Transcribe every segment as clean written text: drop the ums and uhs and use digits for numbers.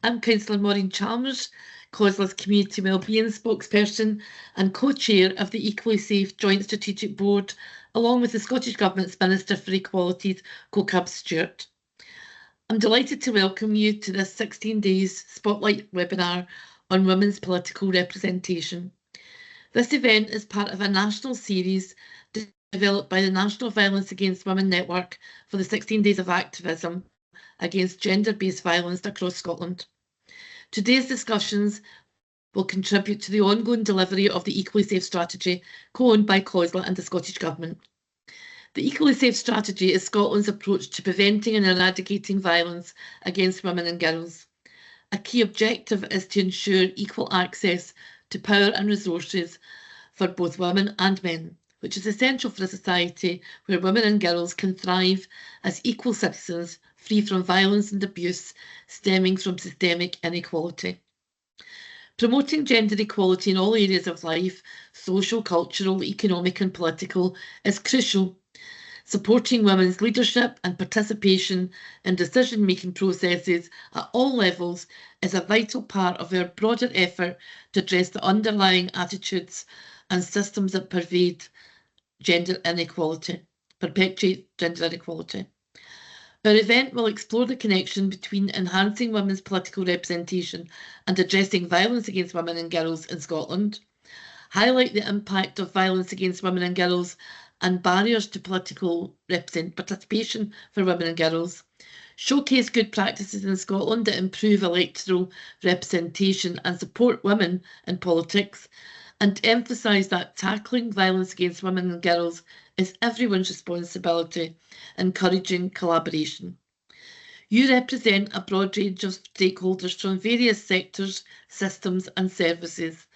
I'm Cllr Maureen Chalmers, COSLA's Community Wellbeing Spokesperson and co-chair of the Equally Safe Joint Strategic Board, along with the Scottish Government's Minister for Equality's Cllr Stewart. I'm delighted to welcome you to this 16 Days Spotlight webinar on women's political representation. This event is part of a national series developed by the National Violence Against Women Network for the 16 Days of Activism against gender-based violence across Scotland. Today's discussions will contribute to the ongoing delivery of the Equally Safe strategy, co-owned by COSLA and the Scottish Government. The Equally Safe strategy is Scotland's approach to preventing and eradicating violence against women and girls. A key objective is to ensure equal access to power and resources for both women and men, which is essential for a society where women and girls can thrive as equal citizens, free from violence and abuse stemming from systemic inequality. Promoting gender equality in all areas of life, social, cultural, economic and political, is crucial. Supporting women's leadership and participation in decision-making processes at all levels is a vital part of our broader effort to address the underlying attitudes and systems that perpetuate gender inequality. Our event will explore the connection between enhancing women's political representation and addressing violence against women and girls in Scotland, highlight the impact of violence against women and girls and barriers to political participation for women and girls, showcase good practices in Scotland that improve electoral representation and support women in politics, and emphasise that tackling violence against women and girls is everyone's responsibility, encouraging collaboration. You represent a broad range of stakeholders from various sectors, systems and services.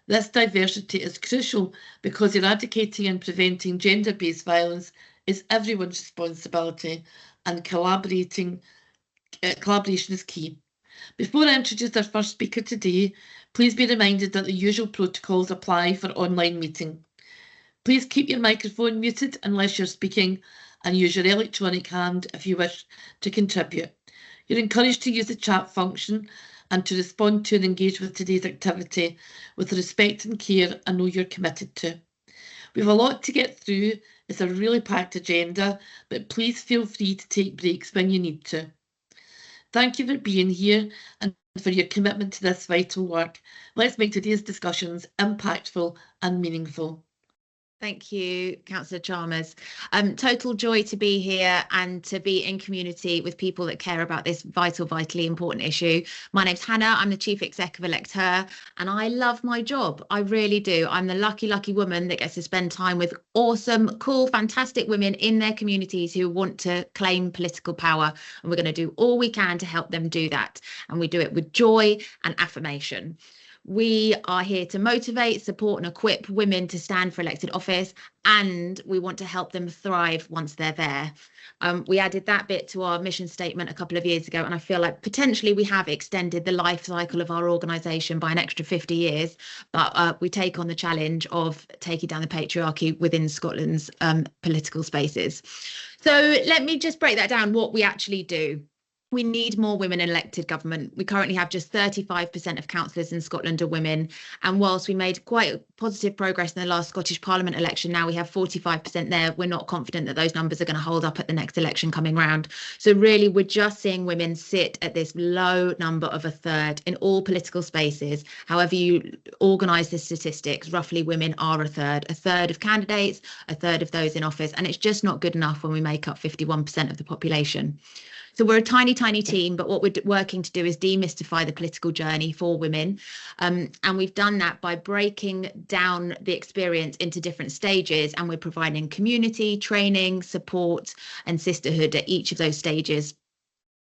This diversity is crucial because eradicating and preventing gender-based violence is everyone's responsibility, and collaboration is key. Before I introduce our first speaker today, please be reminded that the usual protocols apply for online meeting. Please keep your microphone muted unless you're speaking, and use your electronic hand if you wish to contribute. You're encouraged to use the chat function and to respond to and engage with today's activity with the respect and care I know you're committed to. We have a lot to get through. It's a really packed agenda, but please feel free to take breaks when you need to. Thank you for being here and for your commitment to this vital work. Let's make today's discussions impactful and meaningful. Thank you, Councillor Chalmers. Total joy to be here and to be in community with people that care about this vitally important issue. My name's Hannah, I'm the Chief Exec of Cllr, and I love my job. I really do. I'm the lucky woman that gets to spend time with awesome, cool, fantastic women in their communities who want to claim political power. And we're going to do all we can to help them do that. And we do it with joy and affirmation. We are here to motivate, support and equip women to stand for elected office, and we want to help them thrive once they're there. We added that bit to our mission statement a couple of years ago, and I feel like potentially we have extended the life cycle of our organisation by an extra 50 years, but we take on the challenge of taking down the patriarchy within Scotland's political spaces. So let me just break that down, what we actually do. We need more women in elected government. We currently have just 35% of councillors in Scotland are women. And whilst we made quite positive progress in the last Scottish Parliament election, now we have 45% there. We're not confident that those numbers are going to hold up at the next election coming round. So really, we're just seeing women sit at this low number of a third in all political spaces. However you organise the statistics, roughly women are a third of candidates, a third of those in office. And it's just not good enough when we make up 51% of the population. So we're a tiny team, but what we're working to do is demystify the political journey for women. And we've done that by breaking down the experience into different stages, and we're providing community, training, support and sisterhood at each of those stages.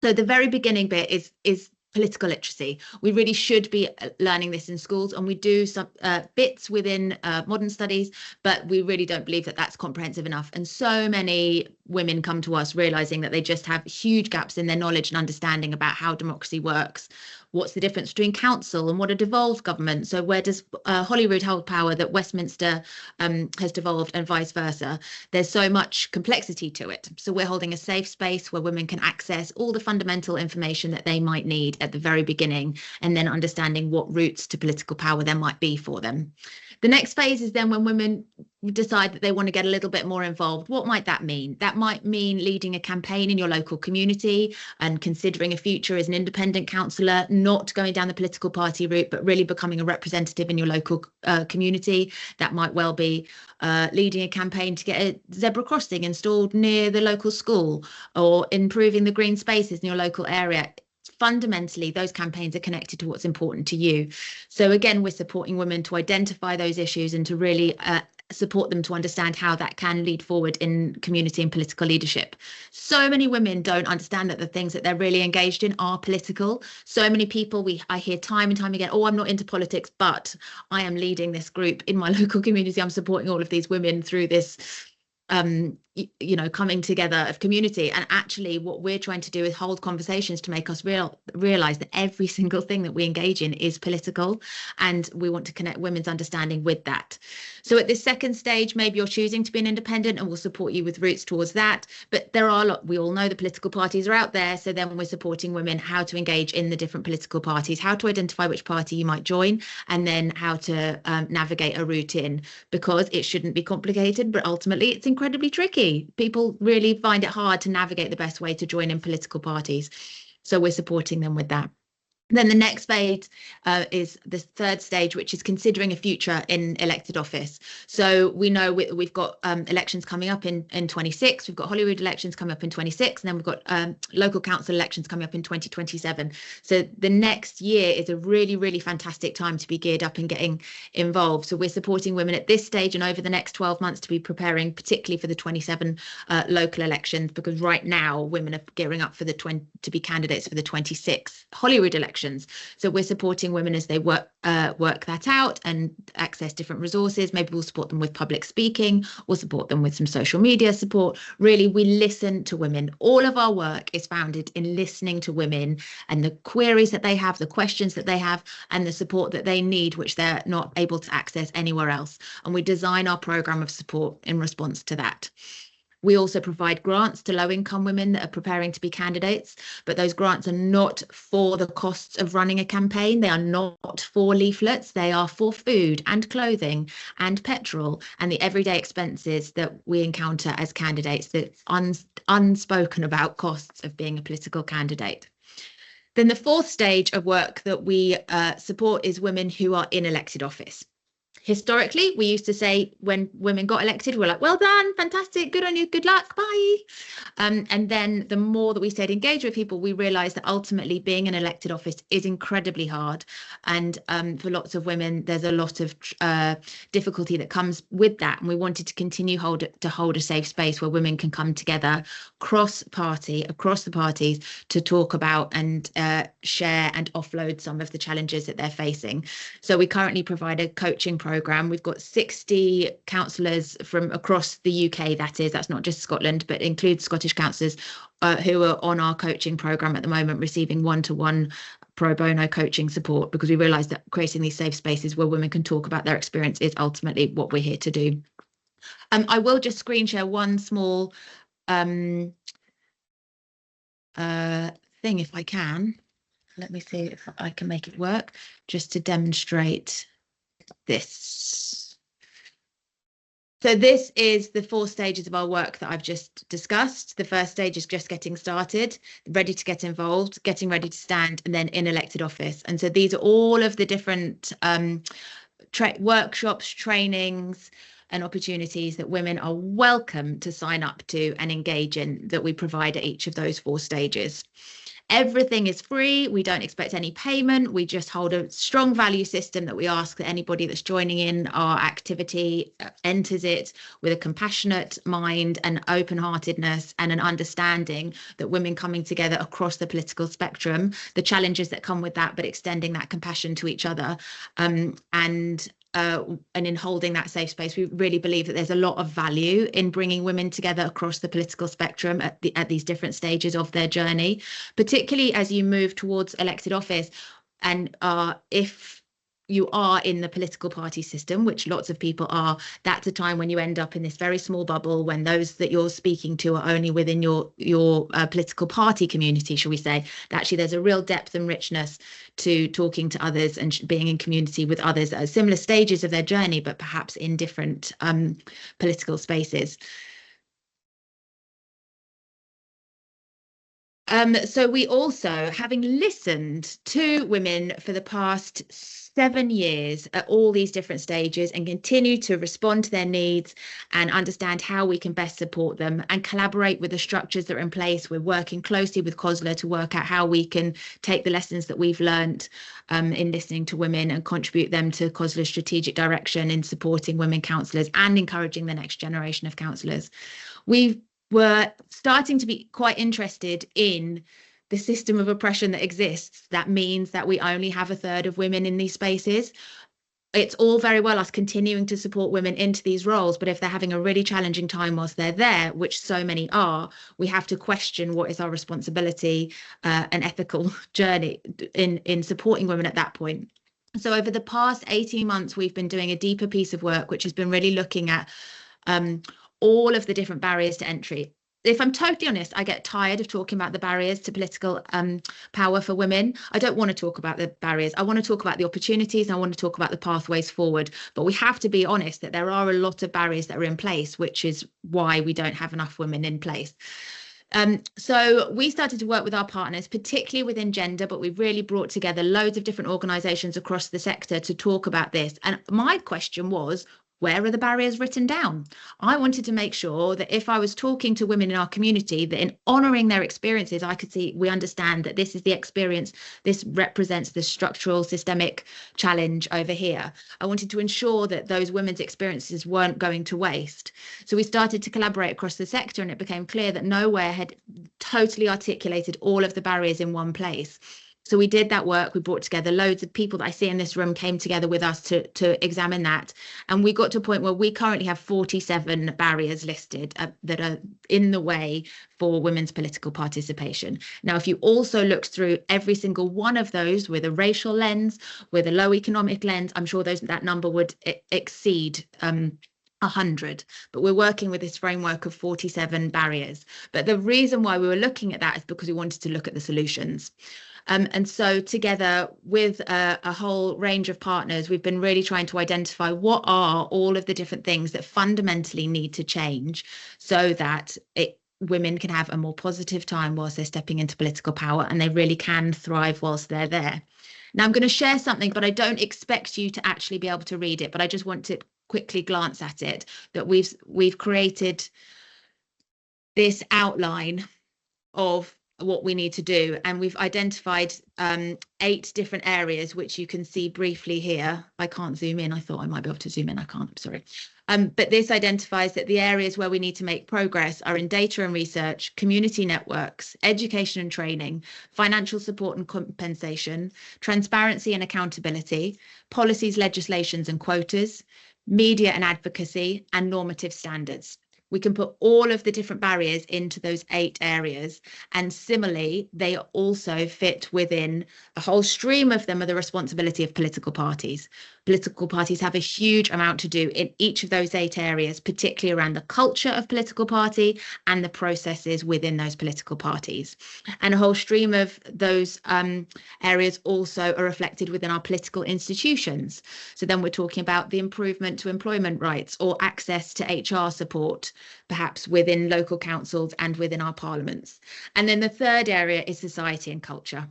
So the very beginning bit is political literacy. We really should be learning this in schools, and we do some bits within modern studies, but we really don't believe that that's comprehensive enough. And so many women come to us realizing that they just have huge gaps in their knowledge and understanding about how democracy works. What's the difference between council and what a devolved government? So where does Holyrood hold power that Westminster has devolved, and vice versa? There's so much complexity to it. So we're holding a safe space where women can access all the fundamental information that they might need at the very beginning, and then understanding what routes to political power there might be for them. The next phase is then when women decide that they want to get a little bit more involved. What might that mean? That might mean leading a campaign in your local community and considering a future as an independent councillor, not going down the political party route, but really becoming a representative in your local community. That might well be leading a campaign to get a zebra crossing installed near the local school, or improving the green spaces in your local area. Fundamentally, those campaigns are connected to what's important to you. So again, we're supporting women to identify those issues and to really support them to understand how that can lead forward in community and political leadership. So many women don't understand that the things that they're really engaged in are political. So many people, I hear time and time again, oh, I'm not into politics, but I am leading this group in my local community. I'm supporting all of these women through this coming together of community. And actually what we're trying to do is hold conversations to make us realize that every single thing that we engage in is political, and we want to connect women's understanding with that. So at this second stage, maybe you're choosing to be an independent, and we'll support you with routes towards that. But there are we all know the political parties are out there, so then we're supporting women how to engage in the different political parties, how to identify which party you might join, and then how to navigate a route in, because it shouldn't be complicated, but ultimately it's incredibly tricky. People really find it hard to navigate the best way to join in political parties. So we're supporting them with that. Then the next phase is the third stage, which is considering a future in elected office. So we know we've got elections coming up in 26. We've got Holyrood elections coming up in 26, and then we've got local council elections coming up in 2027. So the next year is a really, really fantastic time to be geared up and getting involved. So we're supporting women at this stage and over the next 12 months to be preparing, particularly for the 27 local elections, because right now women are gearing up for to be candidates for the 26 Holyrood elections. So we're supporting women as they work that out and access different resources. Maybe we'll support them with public speaking, or support them with some social media support. Really, we listen to women. All of our work is founded in listening to women and the queries that they have, the questions that they have, and the support that they need, which they're not able to access anywhere else. And we design our programme of support in response to that. We also provide grants to low-income women that are preparing to be candidates, but those grants are not for the costs of running a campaign. They are not for leaflets. They are for food and clothing and petrol and the everyday expenses that we encounter as candidates, the unspoken about costs of being a political candidate. Then the fourth stage of work that we support is women who are in elected office. Historically, we used to say when women got elected, we're like, well done, fantastic, good on you, good luck, bye. And then the more that we stayed engaged with people, we realised that ultimately being in elected office is incredibly hard. And for lots of women, there's a lot of difficulty that comes with that. And we wanted to continue to hold a safe space where women can come together across the parties to talk about and share and offload some of the challenges that they're facing. So we currently provide a coaching programme. We've got 60 councillors from across the UK, that's not just Scotland, but includes Scottish councillors who are on our coaching programme at the moment, receiving one-to-one pro bono coaching support, because we realise that creating these safe spaces where women can talk about their experience is ultimately what we're here to do. I will just screen share one small thing if I can. Let me see if I can make it work, just to demonstrate this. So this is the 4 stages of our work that I've just discussed. The first stage is just getting started, ready to get involved, getting ready to stand, and then in elected office. And so these are all of the different workshops, trainings, and opportunities that women are welcome to sign up to and engage in that we provide at each of those 4 stages. Everything is free. We don't expect any payment. We just hold a strong value system that we ask that anybody that's joining in our activity enters it with a compassionate mind and open-heartedness and an understanding that women coming together across the political spectrum, the challenges that come with that, but extending that compassion to each other, and in holding that safe space, we really believe that there's a lot of value in bringing women together across the political spectrum at these different stages of their journey, particularly as you move towards elected office. And if you are in the political party system, which lots of people are, that's a time when you end up in this very small bubble, when those that you're speaking to are only within your political party community, shall we say. Actually, there's a real depth and richness to talking to others and being in community with others at similar stages of their journey, but perhaps in different political spaces. So we also, having listened to women for the past 7 years at all these different stages and continue to respond to their needs and understand how we can best support them and collaborate with the structures that are in place. We're working closely with COSLA to work out how we can take the lessons that we've learned in listening to women and contribute them to COSLA's strategic direction in supporting women councillors and encouraging the next generation of councillors. We were starting to be quite interested in the system of oppression that exists. That means that we only have a third of women in these spaces. It's all very well us continuing to support women into these roles, but if they're having a really challenging time whilst they're there, which so many are, we have to question what is our responsibility and ethical journey in supporting women at that point. So over the past 18 months, we've been doing a deeper piece of work, which has been really looking at all of the different barriers to entry. If I'm totally honest, I get tired of talking about the barriers to political power for women. I don't want to talk about the barriers. I want to talk about the opportunities. I want to talk about the pathways forward. But we have to be honest that there are a lot of barriers that are in place, which is why we don't have enough women in place. So we started to work with our partners, particularly with Engender, but we've really brought together loads of different organisations across the sector to talk about this. And my question was, where are the barriers written down? I wanted to make sure that if I was talking to women in our community, that in honouring their experiences, I could see, we understand that this is the experience, this represents the structural systemic challenge over here. I wanted to ensure that those women's experiences weren't going to waste. So we started to collaborate across the sector, and it became clear that nowhere had totally articulated all of the barriers in one place. So we did that work. We brought together loads of people that I see in this room came together with us to examine that. And we got to a point where we currently have 47 barriers listed that are in the way for women's political participation. Now, if you also look through every single one of those with a racial lens, with a low economic lens, I'm sure that number would exceed 100, but we're working with this framework of 47 barriers. But the reason why we were looking at that is because we wanted to look at the solutions. And so together with a whole range of partners, we've been really trying to identify what are all of the different things that fundamentally need to change so that women can have a more positive time whilst they're stepping into political power, and they really can thrive whilst they're there. Now, I'm going to share something, but I don't expect you to actually be able to read it, but I just want to quickly glance at it, that we've created this outline of what we need to do, and we've identified 8 different areas, which you can see briefly here. I can't zoom in. I thought I might be able to zoom in. I can't, I'm sorry. But this identifies that the areas where we need to make progress are in data and research, community networks, education and training, financial support and compensation, transparency and accountability, policies, legislations and quotas, media and advocacy, and normative standards. We can put all of the different barriers into those 8 areas. And similarly, they also fit within a whole stream of them are the responsibility of political parties. Political parties have a huge amount to do in each of those 8 areas, particularly around the culture of political party and the processes within those political parties. And a whole stream of those areas also are reflected within our political institutions. So then we're talking about the improvement to employment rights or access to HR support, perhaps within local councils and within our parliaments. And then the third area is society and culture.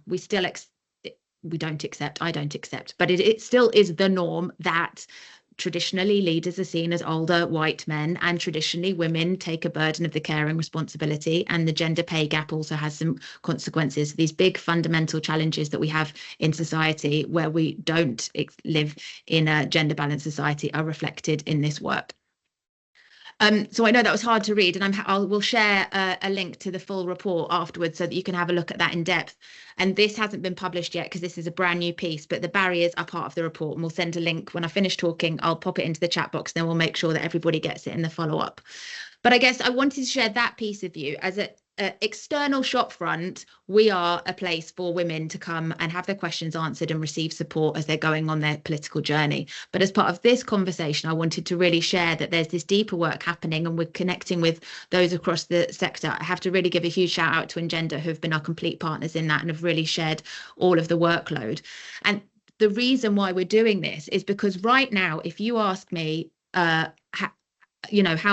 I don't accept, but it still is the norm that traditionally leaders are seen as older white men, and traditionally women take a burden of the caring responsibility, and the gender pay gap also has some consequences. These big fundamental challenges that we have in society where we don't live in a gender balanced society are reflected in this work. So I know that was hard to read, and we'll share a link to the full report afterwards so that you can have a look at that in depth. And this hasn't been published yet because this is a brand new piece, but the barriers are part of the report, and we'll send a link when I finish talking. I'll pop it into the chat box, then we'll make sure that everybody gets it in the follow-up. But I guess I wanted to share that piece with you as external shopfront, we are a place for women to come and have their questions answered and receive support as they're going on their political journey. But as part of this conversation, I wanted to really share that there's this deeper work happening, and we're connecting with those across the sector. I have to really give a huge shout out to Engender, who have been our complete partners in that and have really shared all of the workload. And the reason why we're doing this is because right now, if you ask me, how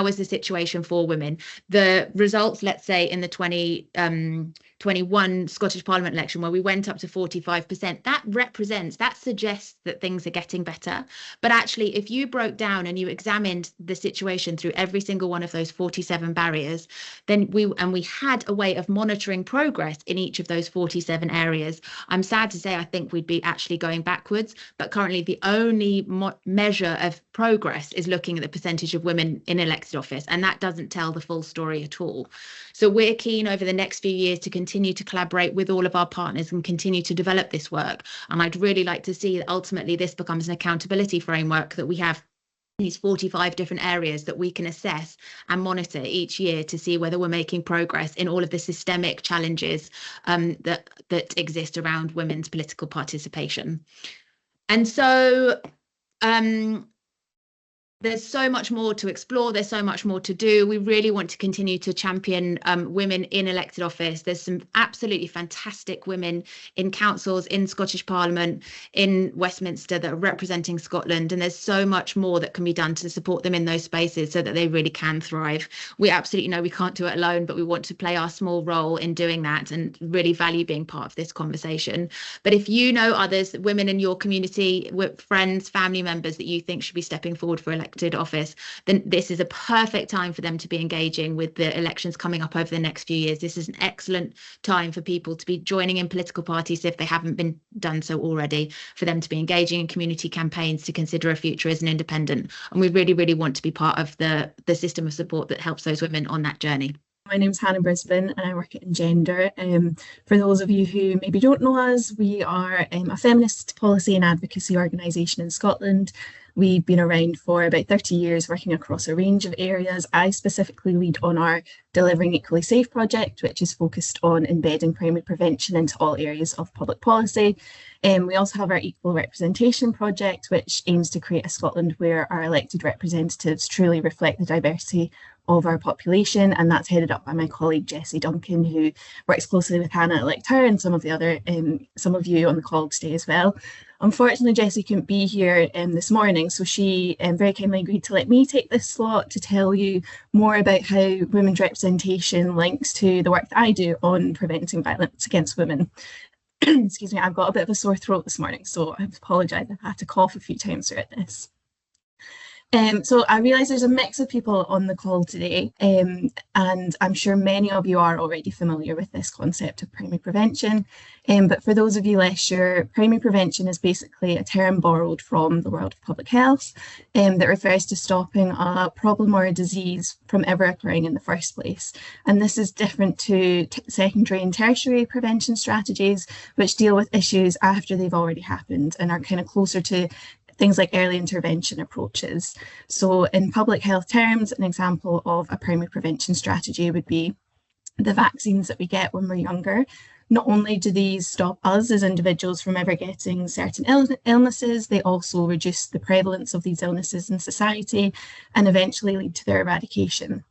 is the situation for women? The results, let's say in the 2021 Scottish Parliament election, where we went up to 45%, that suggests that things are getting better. But actually, if you broke down and you examined the situation through every single one of those 47 barriers, then we had a way of monitoring progress in each of those 47 areas. I'm sad to say I think we'd be actually going backwards, but currently the only measure of progress is looking at the percentage of women in elected office, and that doesn't tell the full story at all. So we're keen over the next few years to continue to collaborate with all of our partners and continue to develop this work. And I'd really like to see that ultimately this becomes an accountability framework, that we have these 45 different areas that we can assess and monitor each year to see whether we're making progress in all of the systemic challenges that exist around women's political participation. And so there's so much more to explore. There's so much more to do. We really want to continue to champion women in elected office. There's some absolutely fantastic women in councils, in Scottish Parliament, in Westminster that are representing Scotland. And there's so much more that can be done to support them in those spaces so that they really can thrive. We absolutely know we can't do it alone, but we want to play our small role in doing that and really value being part of this conversation. But if you know others, women in your community, friends, family members that you think should be stepping forward for elected office, then this is a perfect time for them to be engaging with the elections coming up over the next few years. This is an excellent time for people to be joining in political parties if they haven't been done so already, for them to be engaging in community campaigns to consider a future as an independent. And we really, really want to be part of the system of support that helps those women on that journey. My name's Hannah Brisbane and I work at Engender. For those of you who maybe don't know us, we are a feminist policy and advocacy organisation in Scotland. We've been around for about 30 years, working across a range of areas. I specifically lead on our Delivering Equally Safe project, which is focused on embedding primary prevention into all areas of public policy. We also have our Equal Representation project, which aims to create a Scotland where our elected representatives truly reflect the diversity of our population, and that's headed up by my colleague Jessie Duncan, who works closely with Hannah at Cllr and some of you on the call today as well. Unfortunately, Jessie couldn't be here this morning, so she very kindly agreed to let me take this slot to tell you more about how women's representation links to the work that I do on preventing violence against women. Excuse me, I've got a bit of a sore throat this morning, so I apologise if I have to cough a few times throughout this. So I realise there's a mix of people on the call today, and I'm sure many of you are already familiar with this concept of primary prevention. But for those of you less sure, primary prevention is basically a term borrowed from the world of public health that refers to stopping a problem or a disease from ever occurring in the first place. And this is different to secondary and tertiary prevention strategies, which deal with issues after they've already happened and are kind of closer to things like early intervention approaches. So in public health terms, an example of a primary prevention strategy would be the vaccines that we get when we're younger. Not only do these stop us as individuals from ever getting certain illnesses, they also reduce the prevalence of these illnesses in society and eventually lead to their eradication.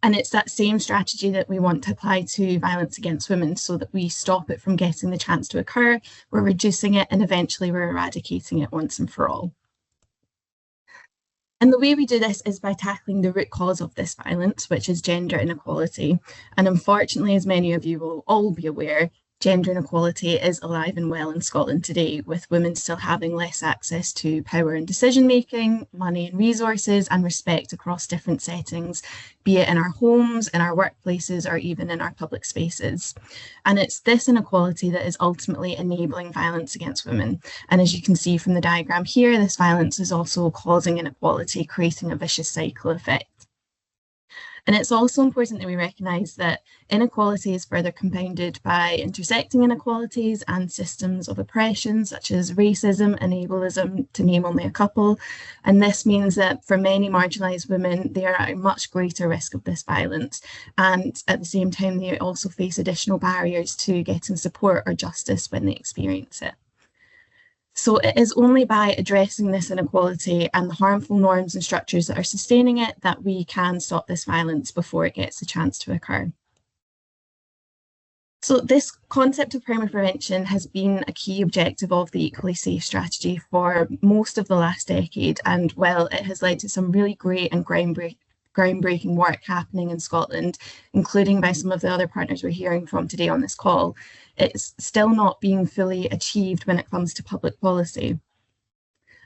And it's that same strategy that we want to apply to violence against women, so that we stop it from getting the chance to occur, we're reducing it, and eventually we're eradicating it once and for all. And the way we do this is by tackling the root cause of this violence, which is gender inequality. And unfortunately, as many of you will all be aware, gender inequality is alive and well in Scotland today, with women still having less access to power and decision making, money and resources, and respect across different settings, be it in our homes, in our workplaces, or even in our public spaces. And it's this inequality that is ultimately enabling violence against women. And as you can see from the diagram here, this violence is also causing inequality, creating a vicious cycle effect. And it's also important that we recognise that inequality is further compounded by intersecting inequalities and systems of oppression, such as racism and ableism, to name only a couple. And this means that for many marginalised women, they are at a much greater risk of this violence. And at the same time, they also face additional barriers to getting support or justice when they experience it. So it is only by addressing this inequality and the harmful norms and structures that are sustaining it that we can stop this violence before it gets a chance to occur. So this concept of primary prevention has been a key objective of the Equally Safe strategy for most of the last decade, and while it has led to some really great and groundbreaking work happening in Scotland, including by some of the other partners we're hearing from today on this call, it's still not being fully achieved when it comes to public policy.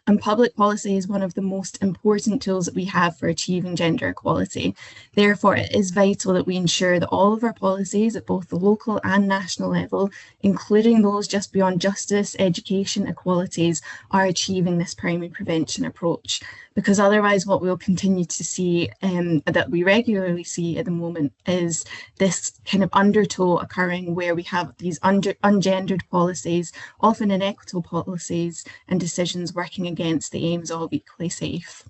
And public policy is one of the most important tools that we have for achieving gender equality. Therefore, it is vital that we ensure that all of our policies at both the local and national level, including those just beyond justice, education, equalities, are achieving this primary prevention approach. Because otherwise what we'll continue to see, that we regularly see at the moment, is this kind of undertow occurring where we have these ungendered policies, often inequitable policies and decisions working against the aims of Equally Safe.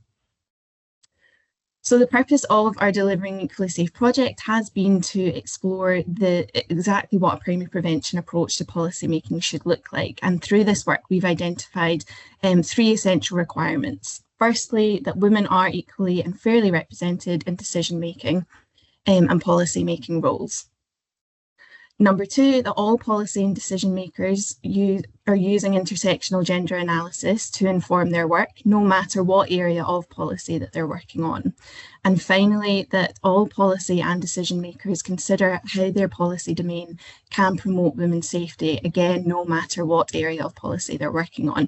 So the purpose of our Delivering Equally Safe project has been to explore exactly what a primary prevention approach to policy making should look like. And through this work, we've identified 3 essential requirements. Firstly, that women are equally and fairly represented in decision-making and policy-making roles. Number 2, that all policy and decision makers are using intersectional gender analysis to inform their work, no matter what area of policy that they're working on. And finally, that all policy and decision makers consider how their policy domain can promote women's safety, again, no matter what area of policy they're working on.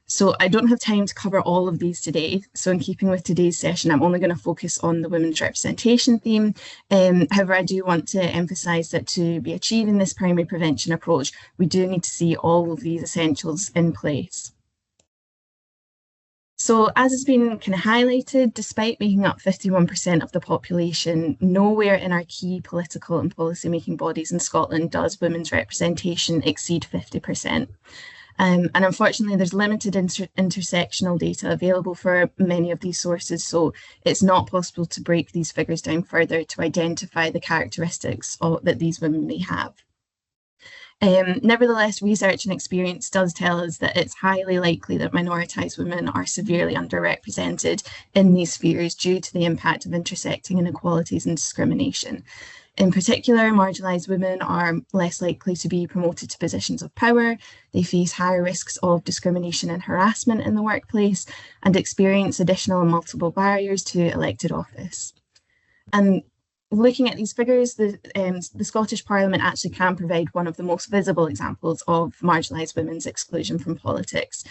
So I don't have time to cover all of these today. So in keeping with today's session, I'm only going to focus on the women's representation theme. However, I do want to emphasise that to be achieving this primary prevention approach, we do need to see all of these essentials in place. So as has been kind of highlighted, despite making up 51% of the population, nowhere in our key political and policy-making bodies in Scotland does women's representation exceed 50%. And unfortunately, there's limited intersectional data available for many of these sources, so it's not possible to break these figures down further to identify the characteristics that these women may have. Nevertheless, research and experience does tell us that it's highly likely that minoritized women are severely underrepresented in these spheres due to the impact of intersecting inequalities and discrimination. In particular, marginalised women are less likely to be promoted to positions of power, they face higher risks of discrimination and harassment in the workplace, and experience additional and multiple barriers to elected office. And looking at these figures, the Scottish Parliament actually can provide one of the most visible examples of marginalised women's exclusion from politics.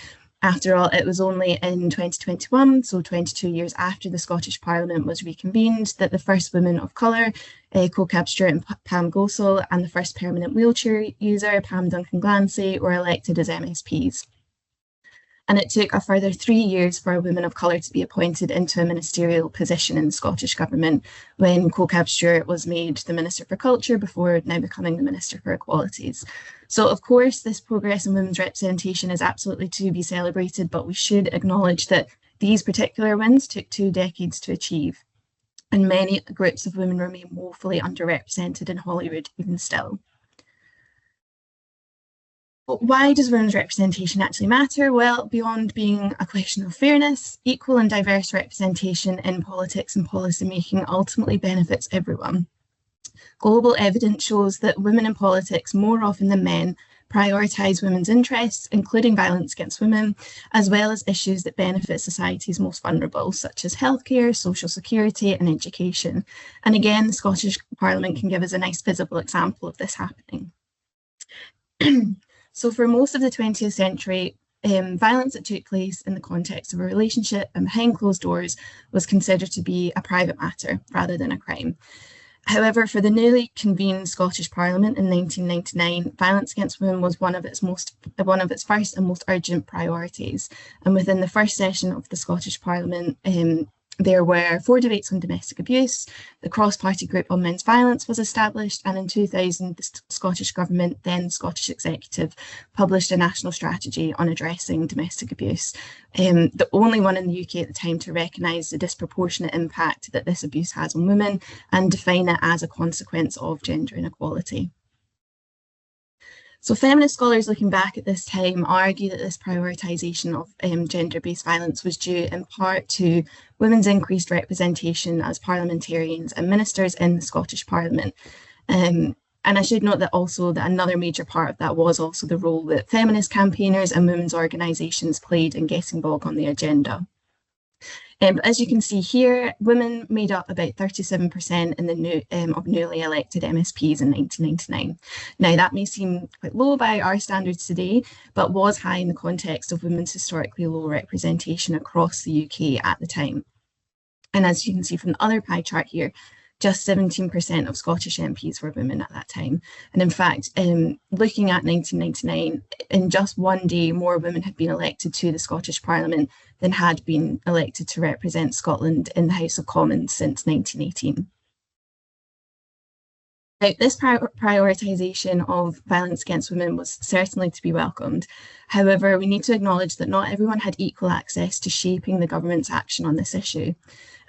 After all, it was only in 2021, so 22 years after the Scottish Parliament was reconvened, that the first women of colour, CoCab Stewart and Pam Gosal, and the first permanent wheelchair user, Pam Duncan-Glancy, were elected as MSPs. And it took a further 3 years for a woman of colour to be appointed into a ministerial position in the Scottish Government, when CoCab Stewart was made the Minister for Culture before now becoming the Minister for Equalities. So of course, this progress in women's representation is absolutely to be celebrated, but we should acknowledge that these particular wins took 2 decades to achieve, and many groups of women remain woefully underrepresented in Hollywood even still. But why does women's representation actually matter? Well, beyond being a question of fairness, equal and diverse representation in politics and policy making ultimately benefits everyone. Global evidence shows that women in politics more often than men prioritise women's interests, including violence against women, as well as issues that benefit society's most vulnerable, such as healthcare, social security and education. And again, the Scottish Parliament can give us a nice visible example of this happening. So for most of the 20th century, violence that took place in the context of a relationship and behind closed doors was considered to be a private matter rather than a crime. However, for the newly convened Scottish Parliament in 1999, violence against women was one of its first and most urgent priorities. And within the first session of the Scottish Parliament, There were 4 debates on domestic abuse, the cross-party group on men's violence was established, and in 2000 the Scottish Government, then Scottish Executive, published a national strategy on addressing domestic abuse, the only one in the UK at the time to recognise the disproportionate impact that this abuse has on women and define it as a consequence of gender inequality. So feminist scholars looking back at this time argue that this prioritisation of gender-based violence was due in part to women's increased representation as parliamentarians and ministers in the Scottish Parliament. And I should note that also that another major part of that was also the role that feminist campaigners and women's organisations played in getting VAWG on the agenda. But as you can see here, women made up about 37% in the of newly elected MSPs in 1999. Now, that may seem quite low by our standards today, but was high in the context of women's historically low representation across the UK at the time. And as you can see from the other pie chart here, just 17% of Scottish MPs were women at that time. And in fact, looking at 1999, in just one day, more women had been elected to the Scottish Parliament than had been elected to represent Scotland in the House of Commons since 1918. Now, this prioritisation of violence against women was certainly to be welcomed. However, we need to acknowledge that not everyone had equal access to shaping the government's action on this issue.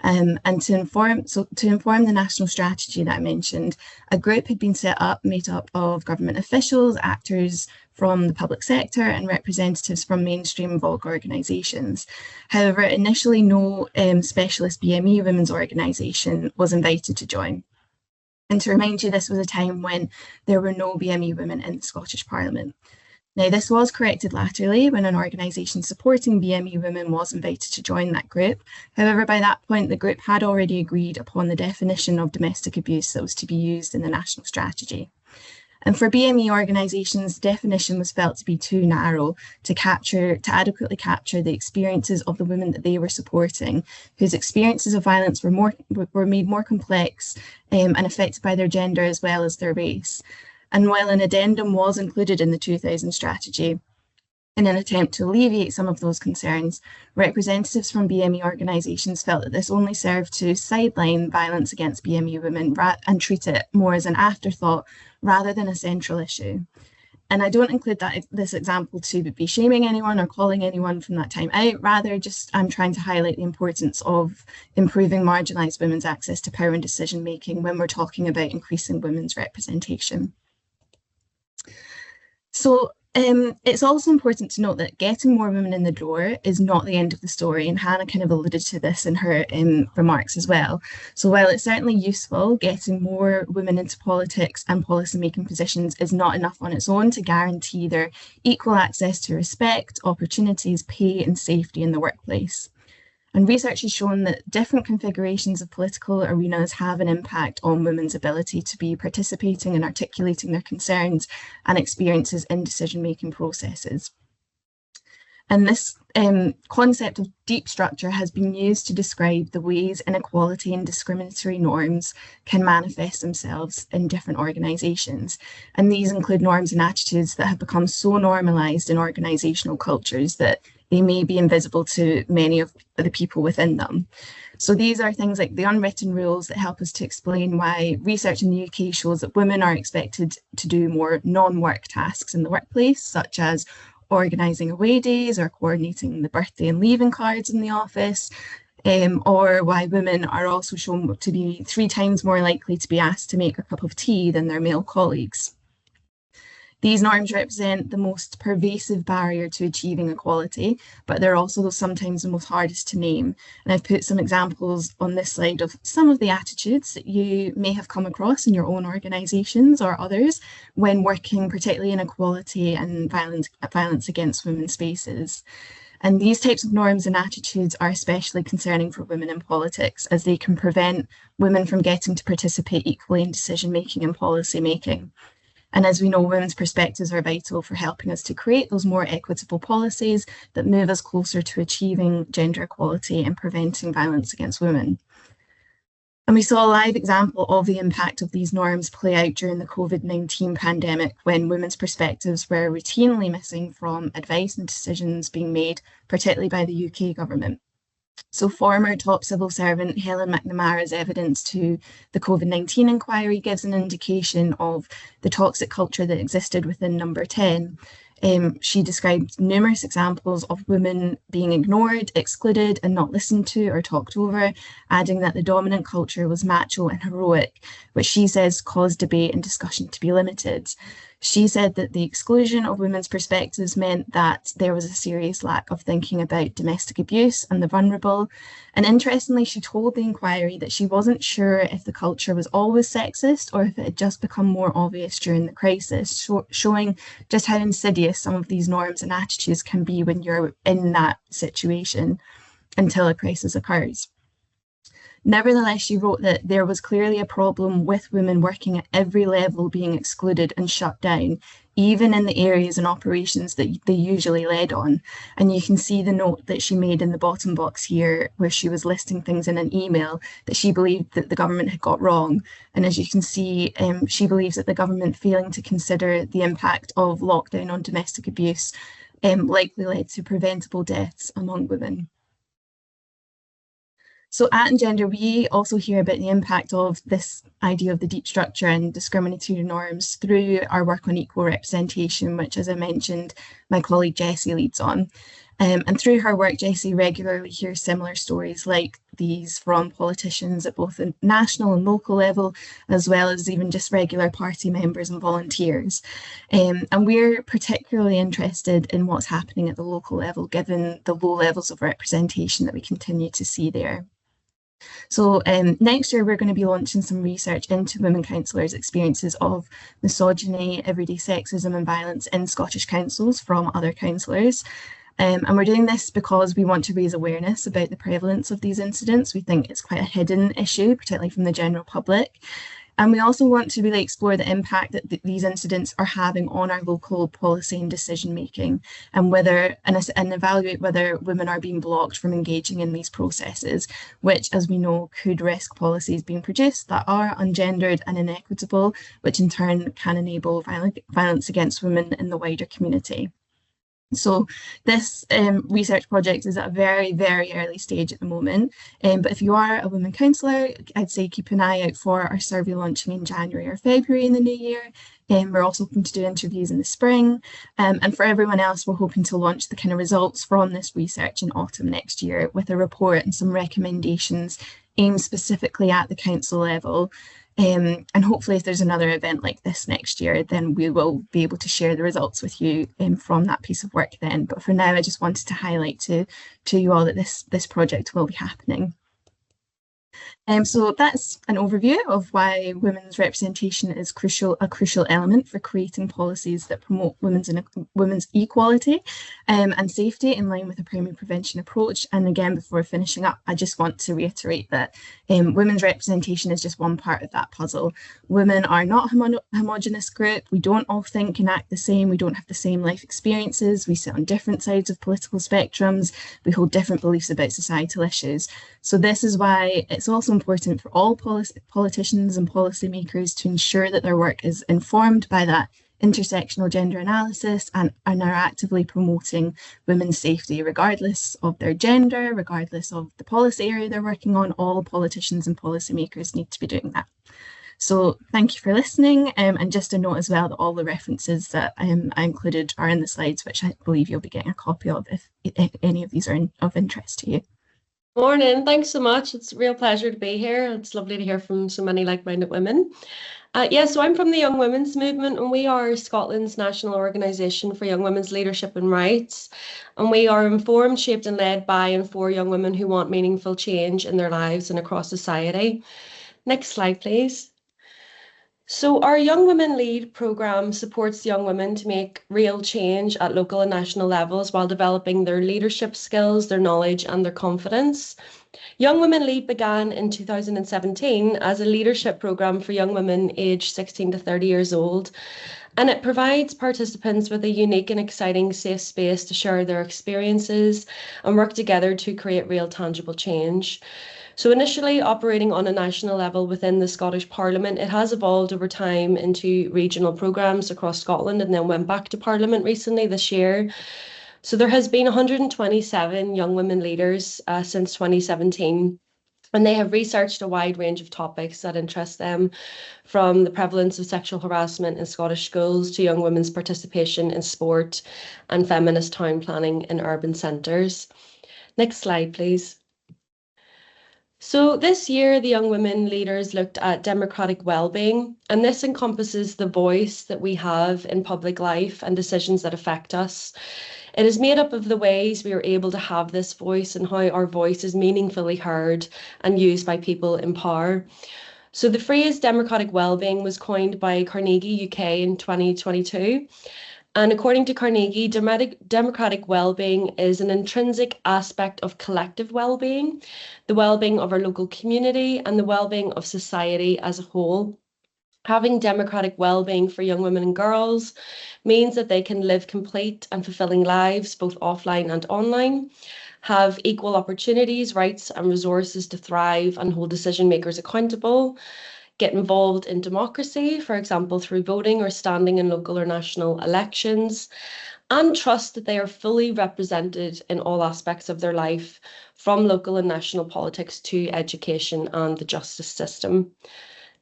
And to inform the national strategy that I mentioned, a group had been set up made up of government officials, actors from the public sector and representatives from mainstream VAWG organisations. However, initially no specialist BME women's organisation was invited to join. And to remind you, this was a time when there were no BME women in the Scottish Parliament. Now, this was corrected latterly when an organisation supporting BME women was invited to join that group. However, by that point, the group had already agreed upon the definition of domestic abuse that was to be used in the national strategy. And for BME organisations, the definition was felt to be too narrow to adequately capture the experiences of the women that they were supporting, whose experiences of violence were made more complex and affected by their gender as well as their race. And while an addendum was included in the 2000 strategy, in an attempt to alleviate some of those concerns, representatives from BME organisations felt that this only served to sideline violence against BME women and treat it more as an afterthought rather than a central issue. And I don't include this example to be shaming anyone or calling anyone from that time out, rather just I'm trying to highlight the importance of improving marginalised women's access to power and decision making when we're talking about increasing women's representation. So it's also important to note that getting more women in the door is not the end of the story, and Hannah kind of alluded to this in her remarks as well. So while it's certainly useful, getting more women into politics and policy-making positions is not enough on its own to guarantee their equal access to respect, opportunities, pay and safety in the workplace. And research has shown that different configurations of political arenas have an impact on women's ability to be participating and articulating their concerns and experiences in decision-making processes. And this concept of deep structure has been used to describe the ways inequality and discriminatory norms can manifest themselves in different organisations. And these include norms and attitudes that have become so normalised in organisational cultures that they may be invisible to many of the people within them. So these are things like the unwritten rules that help us to explain why research in the UK shows that women are expected to do more non-work tasks in the workplace, such as organising away days or coordinating the birthday and leaving cards in the office, or why women are also shown to be 3 times more likely to be asked to make a cup of tea than their male colleagues. These norms represent the most pervasive barrier to achieving equality, but they're also sometimes the most hardest to name. And I've put some examples on this slide of some of the attitudes that you may have come across in your own organisations or others when working particularly in equality and violence against women's spaces. And these types of norms and attitudes are especially concerning for women in politics, as they can prevent women from getting to participate equally in decision-making and policy-making. And as we know, women's perspectives are vital for helping us to create those more equitable policies that move us closer to achieving gender equality and preventing violence against women. And we saw a live example of the impact of these norms play out during the COVID-19 pandemic, when women's perspectives were routinely missing from advice and decisions being made, particularly by the UK government. So former top civil servant Helen McNamara's evidence to the COVID-19 inquiry gives an indication of the toxic culture that existed within Number 10. She described numerous examples of women being ignored, excluded, and not listened to or talked over, adding that the dominant culture was macho and heroic, which she says caused debate and discussion to be limited. She said that the exclusion of women's perspectives meant that there was a serious lack of thinking about domestic abuse and the vulnerable. And interestingly, she told the inquiry that she wasn't sure if the culture was always sexist or if it had just become more obvious during the crisis, showing just how insidious some of these norms and attitudes can be when you're in that situation until a crisis occurs. Nevertheless, she wrote that there was clearly a problem with women working at every level being excluded and shut down, even in the areas and operations that they usually led on. And you can see the note that she made in the bottom box here, where she was listing things in an email that she believed that the government had got wrong. And as you can see, she believes that the government failing to consider the impact of lockdown on domestic abuse likely led to preventable deaths among women. So at Engender, we also hear about the impact of this idea of the deep structure and discriminatory norms through our work on equal representation, which, as I mentioned, my colleague Jessie leads on. And through her work, Jessie regularly hears similar stories like these from politicians at both the national and local level, as well as even just regular party members and volunteers. And we're particularly interested in what's happening at the local level, given the low levels of representation that we continue to see there. So next year, we're going to be launching some research into women councillors' experiences of misogyny, everyday sexism and violence in Scottish councils from other councillors. And we're doing this because we want to raise awareness about the prevalence of these incidents. We think it's quite a hidden issue, particularly from the general public. And we also want to really explore the impact that these incidents are having on our local policy and decision making, and evaluate whether women are being blocked from engaging in these processes, which, as we know, could risk policies being produced that are ungendered and inequitable, which in turn can enable violence against women in the wider community. So this research project is at a very, very early stage at the moment. But if you are a women councillor, I'd say keep an eye out for our survey launching in January or February in the new year. We're also hoping to do interviews in the spring. And for everyone else, we're hoping to launch the kind of results from this research in autumn next year with a report and some recommendations aimed specifically at the council level. And hopefully if there's another event like this next year, then we will be able to share the results with you from that piece of work then. But for now, I just wanted to highlight to you all that this project will be happening. So that's an overview of why women's representation is a crucial element for creating policies that promote women's equality and safety in line with a primary prevention approach. And again, before finishing up, I just want to reiterate that women's representation is just one part of that puzzle. Women are not a homogenous group. We don't all think and act the same. We don't have the same life experiences. We sit on different sides of political spectrums. We hold different beliefs about societal issues. So this is why it's also important for all politicians and policymakers to ensure that their work is informed by that intersectional gender analysis and are actively promoting women's safety, regardless of their gender, regardless of the policy area they're working on. All politicians and policymakers need to be doing that. So thank you for listening. And just a note as well that all the references that I included are in the slides, which I believe you'll be getting a copy of if any of these are of interest to you. Morning, thanks so much. It's a real pleasure to be here. It's lovely to hear from so many like-minded women. So I'm from the Young Women's Movement, and we are Scotland's national organisation for young women's leadership and rights. And we are informed, shaped and led by and for young women who want meaningful change in their lives and across society. Next slide, please. So our Young Women Lead programme supports young women to make real change at local and national levels while developing their leadership skills, their knowledge and their confidence. Young Women Lead began in 2017 as a leadership programme for young women aged 16 to 30 years old, and it provides participants with a unique and exciting safe space to share their experiences and work together to create real tangible change. So initially operating on a national level within the Scottish Parliament, it has evolved over time into regional programmes across Scotland and then went back to Parliament recently this year. So there has been 127 young women leaders since 2017. And they have researched a wide range of topics that interest them, from the prevalence of sexual harassment in Scottish schools to young women's participation in sport and feminist town planning in urban centres. Next slide, please. So this year, the young women leaders looked at democratic wellbeing, and this encompasses the voice that we have in public life and decisions that affect us. It is made up of the ways we are able to have this voice and how our voice is meaningfully heard and used by people in power. So the phrase democratic wellbeing was coined by Carnegie UK in 2022. And according to Carnegie, democratic well-being is an intrinsic aspect of collective well-being, the well-being of our local community and the well-being of society as a whole. Having democratic well-being for young women and girls means that they can live complete and fulfilling lives, both offline and online, have equal opportunities, rights and resources to thrive and hold decision makers accountable, get involved in democracy, for example, through voting or standing in local or national elections, and trust that they are fully represented in all aspects of their life, from local and national politics to education and the justice system.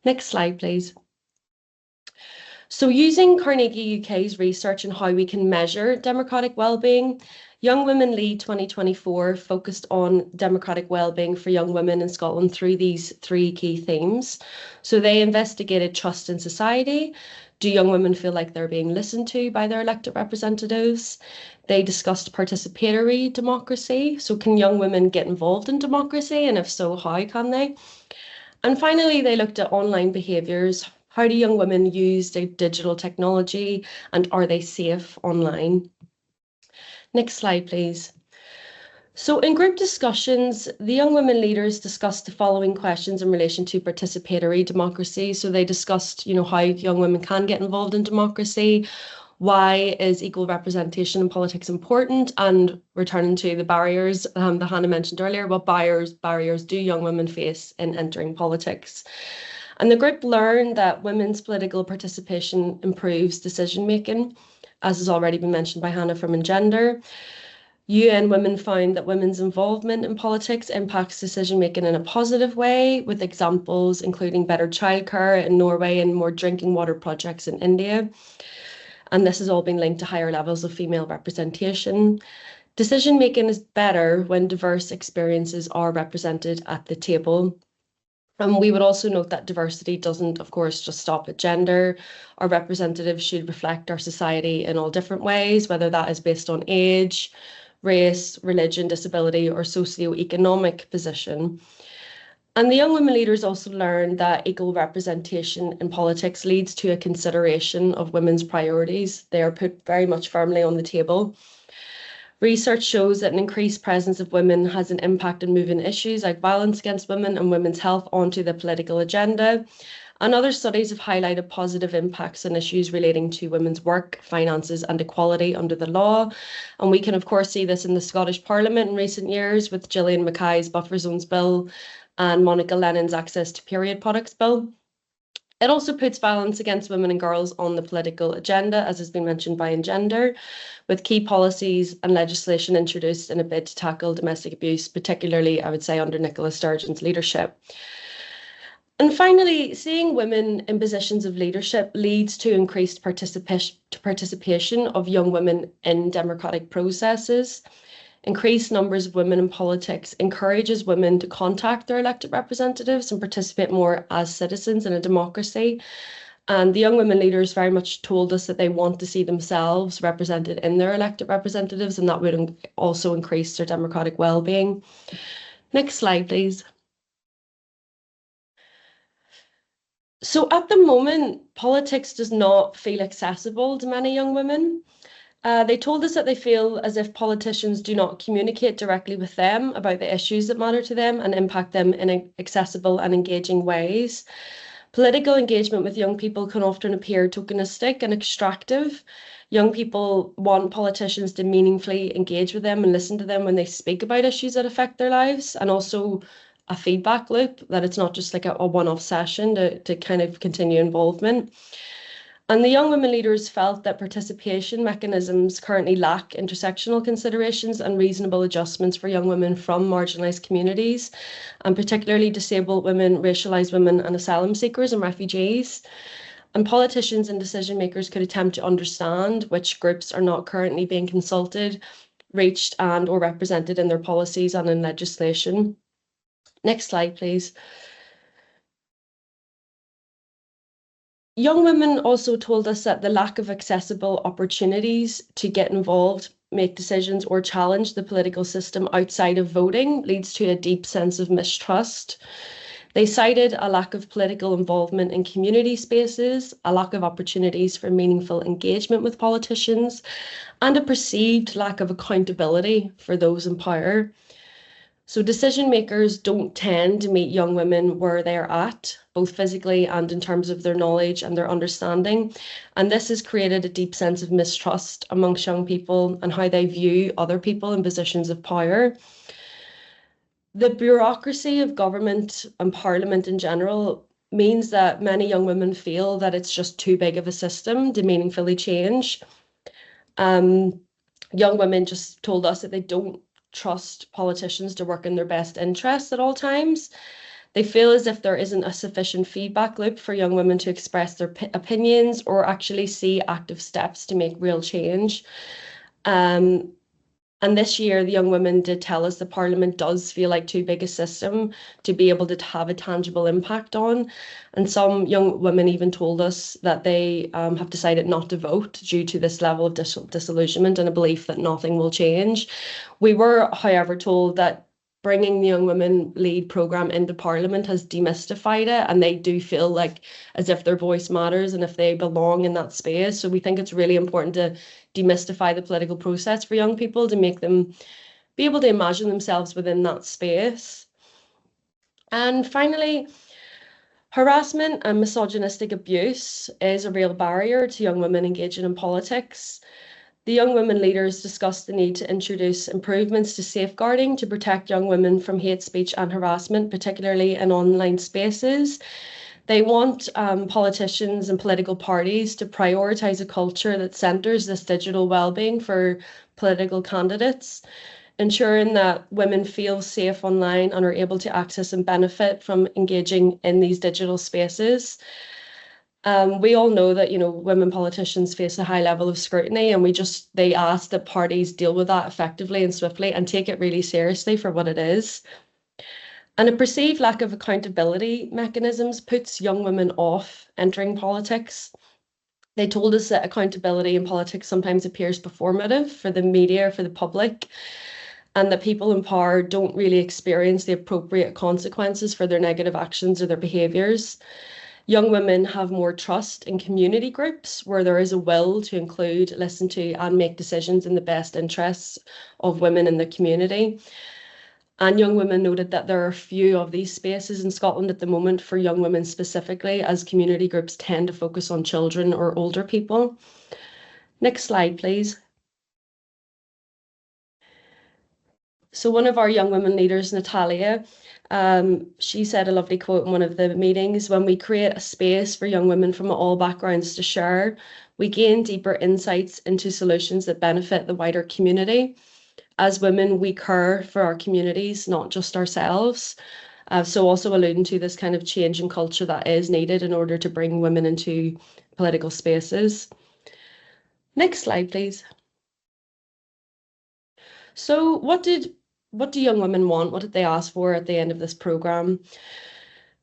Next slide, please. So using Carnegie UK's research on how we can measure democratic wellbeing, Young Women Lead 2024 focused on democratic wellbeing for young women in Scotland through these three key themes. So they investigated trust in society. Do young women feel like they're being listened to by their elected representatives? They discussed participatory democracy. So can young women get involved in democracy? And if so, how can they? And finally, they looked at online behaviours. How do young women use digital technology, and are they safe online? Next slide, please. So in group discussions, the young women leaders discussed the following questions in relation to participatory democracy. So they discussed, how young women can get involved in democracy. Why is equal representation in politics important? And returning to the barriers that Hannah mentioned earlier, what barriers do young women face in entering politics? And the group learned that women's political participation improves decision-making, as has already been mentioned by Hannah from Engender. UN Women found that women's involvement in politics impacts decision-making in a positive way, with examples including better childcare in Norway and more drinking water projects in India. And this has all been linked to higher levels of female representation. Decision-making is better when diverse experiences are represented at the table. And we would also note that diversity doesn't, of course, just stop at gender. Our representatives should reflect our society in all different ways, whether that is based on age, race, religion, disability, or socio-economic position. And the young women leaders also learned that equal representation in politics leads to a consideration of women's priorities. They are put very much firmly on the table. Research shows that an increased presence of women has an impact on moving issues like violence against women and women's health onto the political agenda. And other studies have highlighted positive impacts on issues relating to women's work, finances and equality under the law. And we can of course see this in the Scottish Parliament in recent years with Gillian Mackay's Buffer Zones Bill and Monica Lennon's Access to Period Products Bill. It also puts violence against women and girls on the political agenda, as has been mentioned by Engender, with key policies and legislation introduced in a bid to tackle domestic abuse, particularly, I would say, under Nicola Sturgeon's leadership. And finally, seeing women in positions of leadership leads to increased participation of young women in democratic processes. Increased numbers of women in politics encourages women to contact their elected representatives and participate more as citizens in a democracy. And the young women leaders very much told us that they want to see themselves represented in their elected representatives, and that would also increase their democratic well-being. Next slide, please. So at the moment, politics does not feel accessible to many young women. They told us that they feel as if politicians do not communicate directly with them about the issues that matter to them and impact them in accessible and engaging ways. Political engagement with young people can often appear tokenistic and extractive. Young people want politicians to meaningfully engage with them and listen to them when they speak about issues that affect their lives, and also a feedback loop, that it's not just like a one-off session to kind of continue involvement. And the young women leaders felt that participation mechanisms currently lack intersectional considerations and reasonable adjustments for young women from marginalised communities, and particularly disabled women, racialised women and asylum seekers and refugees. And politicians and decision makers could attempt to understand which groups are not currently being consulted, reached and or represented in their policies and in legislation. Next slide, please. Young women also told us that the lack of accessible opportunities to get involved, make decisions or challenge the political system outside of voting leads to a deep sense of mistrust. They cited a lack of political involvement in community spaces, a lack of opportunities for meaningful engagement with politicians, and a perceived lack of accountability for those in power. So decision makers don't tend to meet young women where they're at, both physically and in terms of their knowledge and their understanding. And this has created a deep sense of mistrust amongst young people and how they view other people in positions of power. The bureaucracy of government and parliament in general means that many young women feel that it's just too big of a system to meaningfully change. Young women just told us that they don't trust politicians to work in their best interests at all times. They feel as if there isn't a sufficient feedback loop for young women to express their opinions or actually see active steps to make real change. And this year, the young women did tell us the Parliament does feel like too big a system to be able to have a tangible impact on. And some young women even told us that they have decided not to vote due to this level of disillusionment and a belief that nothing will change. We were, however, told that bringing the Young Women Lead programme into Parliament has demystified it, and they do feel like as if their voice matters and if they belong in that space. So we think it's really important to demystify the political process for young people to make them be able to imagine themselves within that space. And finally, harassment and misogynistic abuse is a real barrier to young women engaging in politics. The young women leaders discussed the need to introduce improvements to safeguarding to protect young women from hate speech and harassment, particularly in online spaces. They want politicians and political parties to prioritise a culture that centres this digital wellbeing for political candidates, ensuring that women feel safe online and are able to access and benefit from engaging in these digital spaces. We all know that, women politicians face a high level of scrutiny, and they ask that parties deal with that effectively and swiftly and take it really seriously for what it is. And a perceived lack of accountability mechanisms puts young women off entering politics. They told us that accountability in politics sometimes appears performative for the media, for the public, and that people in power don't really experience the appropriate consequences for their negative actions or their behaviours. Young women have more trust in community groups where there is a will to include, listen to and make decisions in the best interests of women in the community. And young women noted that there are few of these spaces in Scotland at the moment for young women specifically, as community groups tend to focus on children or older people. Next slide, please. So one of our young women leaders, Natalia, she said a lovely quote in one of the meetings: when we create a space for young women from all backgrounds to share, we gain deeper insights into solutions that benefit the wider community. As women, we care for our communities, not just ourselves. So also alluding to this kind of change in culture that is needed in order to bring women into political spaces. Next slide, please. So what do young women want? What did they ask for at the end of this programme?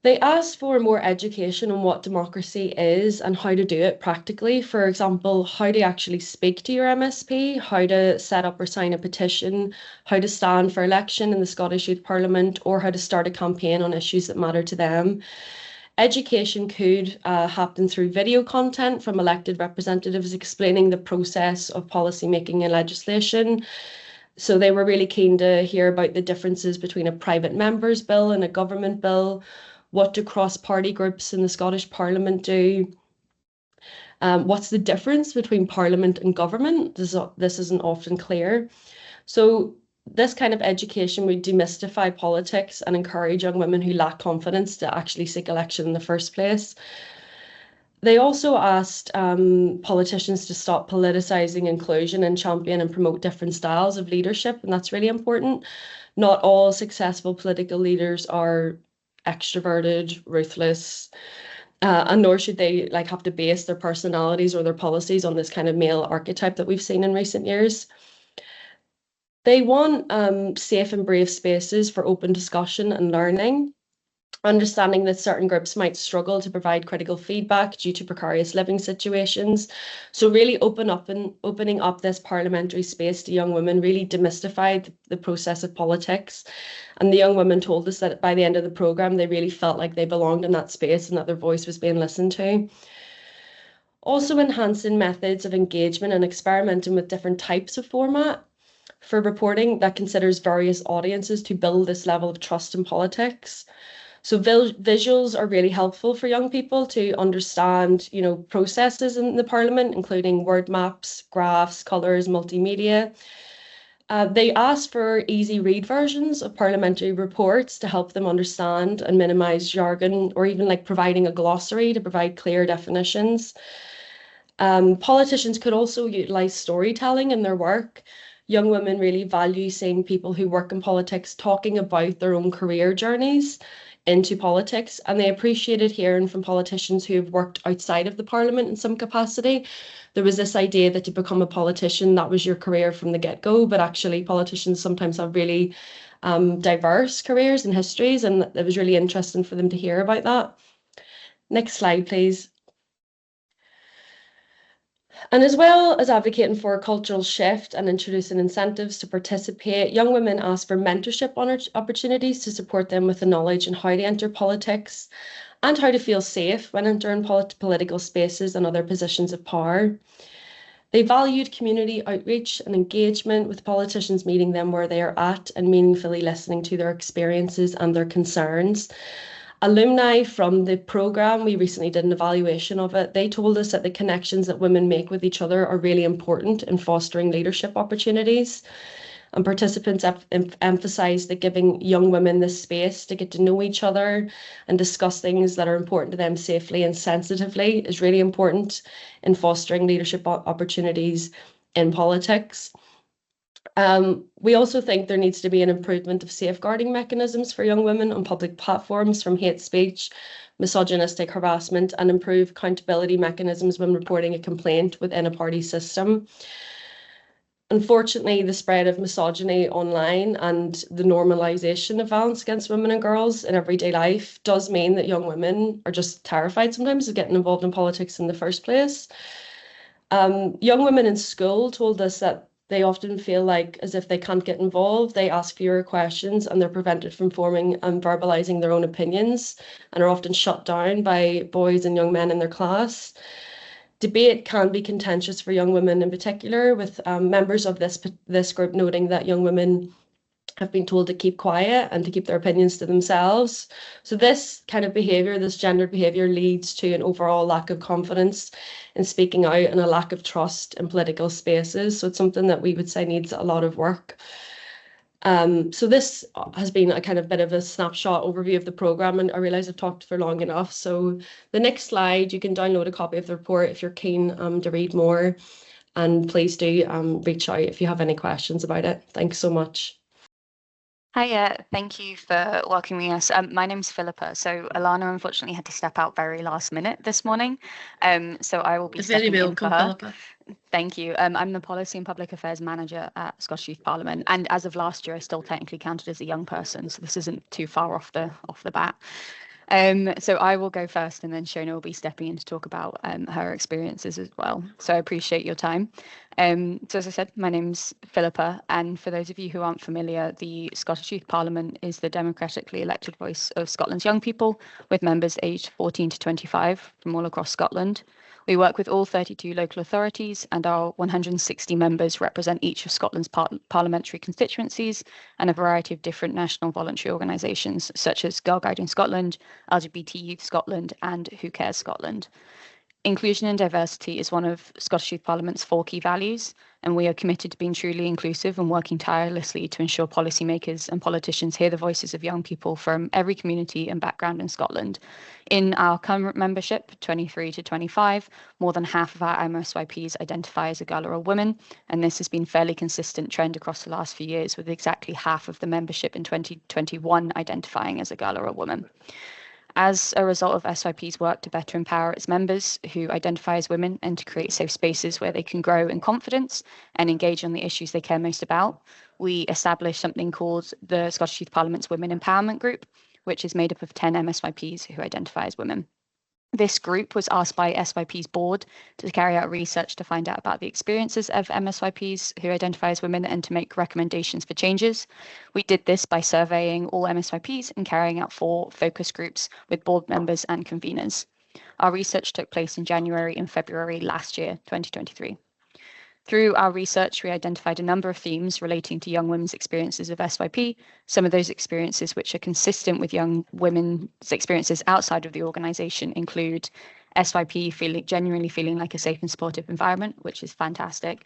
They asked for more education on what democracy is and how to do it practically. For example, how to actually speak to your MSP, how to set up or sign a petition, how to stand for election in the Scottish Youth Parliament, or how to start a campaign on issues that matter to them. Education could happen through video content from elected representatives explaining the process of policy making and legislation. So they were really keen to hear about the differences between a private member's bill and a government bill. What do cross-party groups in the Scottish Parliament do? What's the difference between Parliament and government? This isn't often clear. So this kind of education would demystify politics and encourage young women who lack confidence to actually seek election in the first place. They also asked politicians to stop politicising inclusion and champion and promote different styles of leadership, and that's really important. Not all successful political leaders are extroverted, ruthless, and nor should they like have to base their personalities or their policies on this kind of male archetype that we've seen in recent years. They want safe and brave spaces for open discussion and learning, understanding that certain groups might struggle to provide critical feedback due to precarious living situations. So really opening up this parliamentary space to young women really demystified the process of politics. And the young women told us that by the end of the programme, they really felt like they belonged in that space and that their voice was being listened to. Also enhancing methods of engagement and experimenting with different types of format for reporting that considers various audiences to build this level of trust in politics. So visuals are really helpful for young people to understand, processes in the Parliament, including word maps, graphs, colours, multimedia. They asked for easy read versions of parliamentary reports to help them understand and minimise jargon, or even like providing a glossary to provide clear definitions. Politicians could also utilise storytelling in their work. Young women really value seeing people who work in politics talking about their own career journeys into politics, and they appreciated hearing from politicians who have worked outside of the Parliament in some capacity. There was this idea that to become a politician, that was your career from the get-go, but actually politicians sometimes have really diverse careers and histories, and it was really interesting for them to hear about that. Next slide, please. And as well as advocating for a cultural shift and introducing incentives to participate, young women ask for mentorship opportunities to support them with the knowledge on how to enter politics and how to feel safe when entering political spaces and other positions of power. They valued community outreach and engagement, with politicians meeting them where they are at and meaningfully listening to their experiences and their concerns. Alumni from the programme, we recently did an evaluation of it. They told us that the connections that women make with each other are really important in fostering leadership opportunities. And participants emphasised that giving young women this space to get to know each other and discuss things that are important to them safely and sensitively is really important in fostering leadership opportunities in politics. We also think there needs to be an improvement of safeguarding mechanisms for young women on public platforms from hate speech, misogynistic harassment, and improve accountability mechanisms when reporting a complaint within a party system. Unfortunately, the spread of misogyny online and the normalisation of violence against women and girls in everyday life does mean that young women are just terrified sometimes of getting involved in politics in the first place. Young women in school told us that they often feel like as if they can't get involved, they ask fewer questions and they're prevented from forming and verbalising their own opinions and are often shut down by boys and young men in their class. Debate can be contentious for young women in particular, with members of this group noting that young women have been told to keep quiet and to keep their opinions to themselves. So this kind of behaviour, this gendered behaviour, leads to an overall lack of confidence in speaking out and a lack of trust in political spaces. So it's something that we would say needs a lot of work. So this has been a kind of bit of a snapshot overview of the programme, and I realise I've talked for long enough. So the next slide, you can download a copy of the report if you're keen to read more, and please do reach out if you have any questions about it. Thanks so much. Hiya, thank you for welcoming us. My name's Philippa. So Alana unfortunately had to step out very last minute this morning. So I will be stepping in for her. Philippa. Thank you. I'm the Policy and Public Affairs Manager at Scottish Youth Parliament, and as of last year, I still technically counted as a young person, so this isn't too far off the bat. So I will go first, and then Shona will be stepping in to talk about her experiences as well. So I appreciate your time. So as I said, my name's Philippa, and for those of you who aren't familiar, the Scottish Youth Parliament is the democratically elected voice of Scotland's young people, with members aged 14 to 25 from all across Scotland. We work with all 32 local authorities, and our 160 members represent each of Scotland's parliamentary constituencies and a variety of different national voluntary organisations, such as Girl Guiding Scotland, LGBT Youth Scotland, and Who Cares Scotland. Inclusion and diversity is one of Scottish Youth Parliament's 4 key values, and we are committed to being truly inclusive and working tirelessly to ensure policymakers and politicians hear the voices of young people from every community and background in Scotland. In our current membership, 23 to 25, more than half of our MSYPs identify as a girl or a woman, and this has been a fairly consistent trend across the last few years, with exactly half of the membership in 2021 identifying as a girl or a woman. As a result of SYP's work to better empower its members who identify as women and to create safe spaces where they can grow in confidence and engage on the issues they care most about, we established something called the Scottish Youth Parliament's Women Empowerment Group, which is made up of 10 MSYPs who identify as women. This group was asked by SYP's board to carry out research to find out about the experiences of MSYPs who identify as women and to make recommendations for changes. We did this by surveying all MSYPs and carrying out 4 focus groups with board members and conveners. Our research took place in January and February last year, 2023. Through our research, we identified a number of themes relating to young women's experiences of SYP. Some of those experiences which are consistent with young women's experiences outside of the organisation include SYP genuinely feeling like a safe and supportive environment, which is fantastic,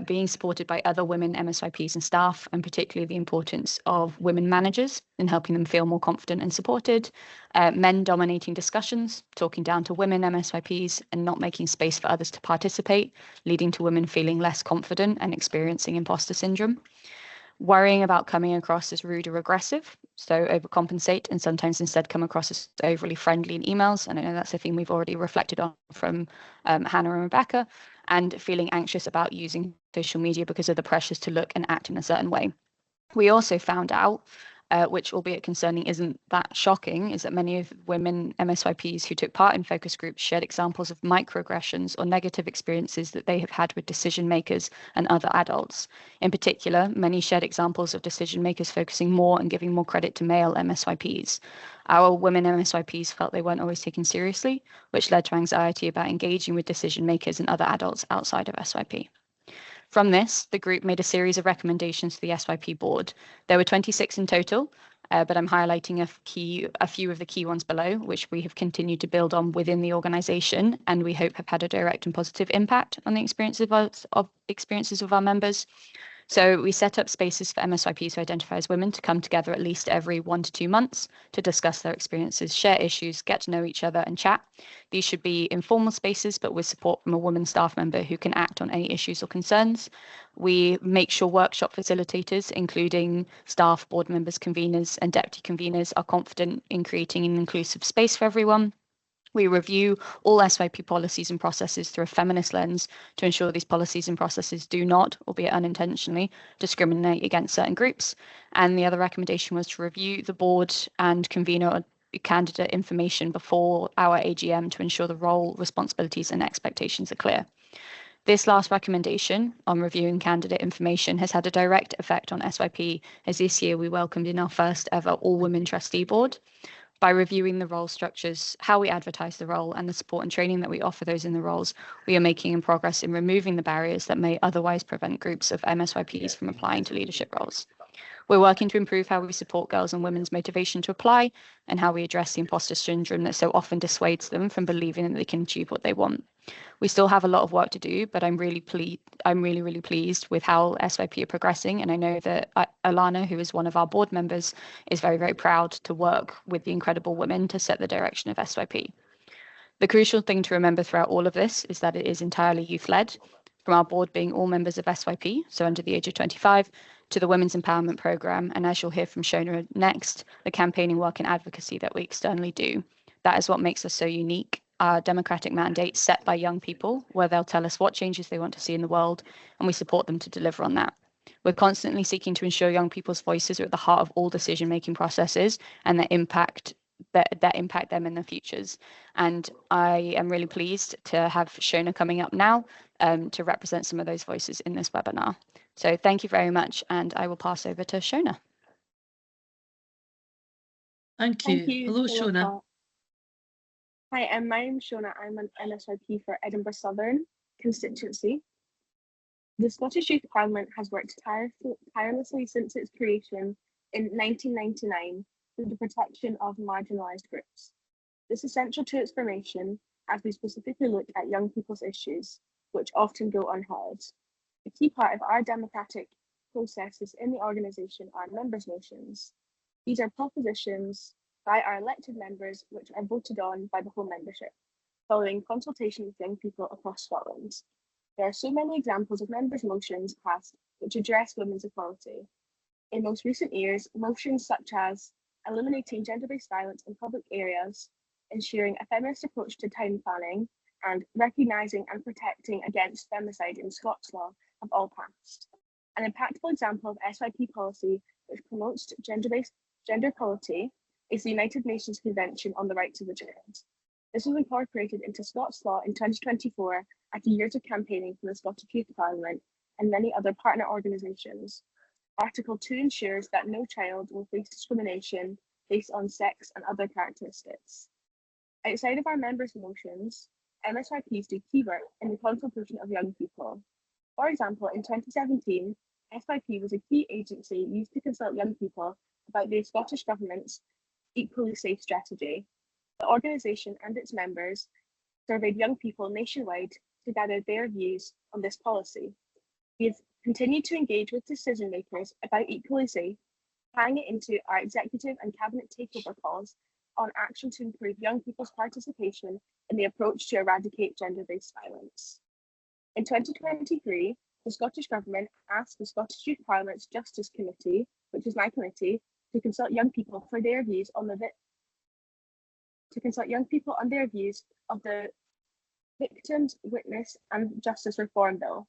being supported by other women MSYPs and staff, and particularly the importance of women managers in helping them feel more confident and supported, men dominating discussions, talking down to women MSYPs and not making space for others to participate, leading to women feeling less confident and experiencing imposter syndrome. Worrying about coming across as rude or aggressive, so overcompensate and sometimes instead come across as overly friendly in emails. And I know that's a theme we've already reflected on from Hannah and Rebecca, and feeling anxious about using social media because of the pressures to look and act in a certain way. We also found out, which albeit concerning isn't that shocking, is that many of women MSYPs who took part in focus groups shared examples of microaggressions or negative experiences that they have had with decision makers and other adults. In particular, many shared examples of decision makers focusing more and giving more credit to male MSYPs. Our women MSYPs felt they weren't always taken seriously, which led to anxiety about engaging with decision makers and other adults outside of SYP. From this, the group made a series of recommendations to the SYP board. There were 26 in total, but I'm highlighting a few of the key ones below, which we have continued to build on within the organisation, and we hope have had a direct and positive impact on the experiences of our members. So we set up spaces for MSYPs who identify as women to come together at least every 1 to 2 months to discuss their experiences, share issues, get to know each other and chat. These should be informal spaces, but with support from a woman staff member who can act on any issues or concerns. We make sure workshop facilitators, including staff, board members, conveners and deputy conveners, are confident in creating an inclusive space for everyone. We review all SYP policies and processes through a feminist lens to ensure these policies and processes do not, albeit unintentionally, discriminate against certain groups. And the other recommendation was to review the board and convener candidate information before our AGM to ensure the role, responsibilities and expectations are clear. This last recommendation on reviewing candidate information has had a direct effect on SYP, as this year we welcomed in our first ever all-women trustee board. By reviewing the role structures, how we advertise the role and the support and training that we offer those in the roles, we are making progress in removing the barriers that may otherwise prevent groups of MSYPs from applying to leadership roles. We're working to improve how we support girls and women's motivation to apply and how we address the imposter syndrome that so often dissuades them from believing that they can achieve what they want. We still have a lot of work to do, but I'm really pleased with how SYP are progressing. And I know that Alana, who is one of our board members, is very, very proud to work with the incredible women to set the direction of SYP. The crucial thing to remember throughout all of this is that it is entirely youth-led, from our board being all members of SYP, so under the age of 25, to the Women's Empowerment Programme, and as you'll hear from Shona next, the campaigning work and advocacy that we externally do. That is what makes us so unique. Our democratic mandate set by young people, where they'll tell us what changes they want to see in the world, and we support them to deliver on that. We're constantly seeking to ensure young people's voices are at the heart of all decision-making processes and that impact them in their futures. And I am really pleased to have Shona coming up now to represent some of those voices in this webinar. So thank you very much, and I will pass over to Shona. Thank you. Hello, Shona. Hi, my name's Shona. I'm an MSYP for Edinburgh Southern constituency. The Scottish Youth Parliament has worked tirelessly since its creation in 1999 for the protection of marginalised groups. This is central to its formation as we specifically look at young people's issues, which often go unheard. A key part of our democratic processes in the organisation are members' motions. These are propositions by our elected members which are voted on by the whole membership, following consultation with young people across Scotland. There are so many examples of members' motions passed which address women's equality. In most recent years, motions such as eliminating gender-based violence in public areas, ensuring a feminist approach to town planning, and recognising and protecting against femicide in Scots law have all passed. An impactful example of SYP policy which promotes gender equality is the United Nations Convention on the Rights of the Child. This was incorporated into Scots law in 2024 after years of campaigning from the Scottish Youth Parliament and many other partner organisations. Article 2 ensures that no child will face discrimination based on sex and other characteristics. Outside of our members' motions, MSYPs do key work in the consultation of young people. For example, in 2017, SYP was a key agency used to consult young people about the Scottish Government's Equally Safe strategy. The organisation and its members surveyed young people nationwide to gather their views on this policy. We have continued to engage with decision makers about Equally Safe, tying it into our executive and cabinet takeover calls on action to improve young people's participation in the approach to eradicate gender-based violence. In 2023, the Scottish Government asked the Scottish Youth Parliament's Justice Committee, which is my committee, to consult young people for their views on the of the Victims, Witness and Justice Reform Bill.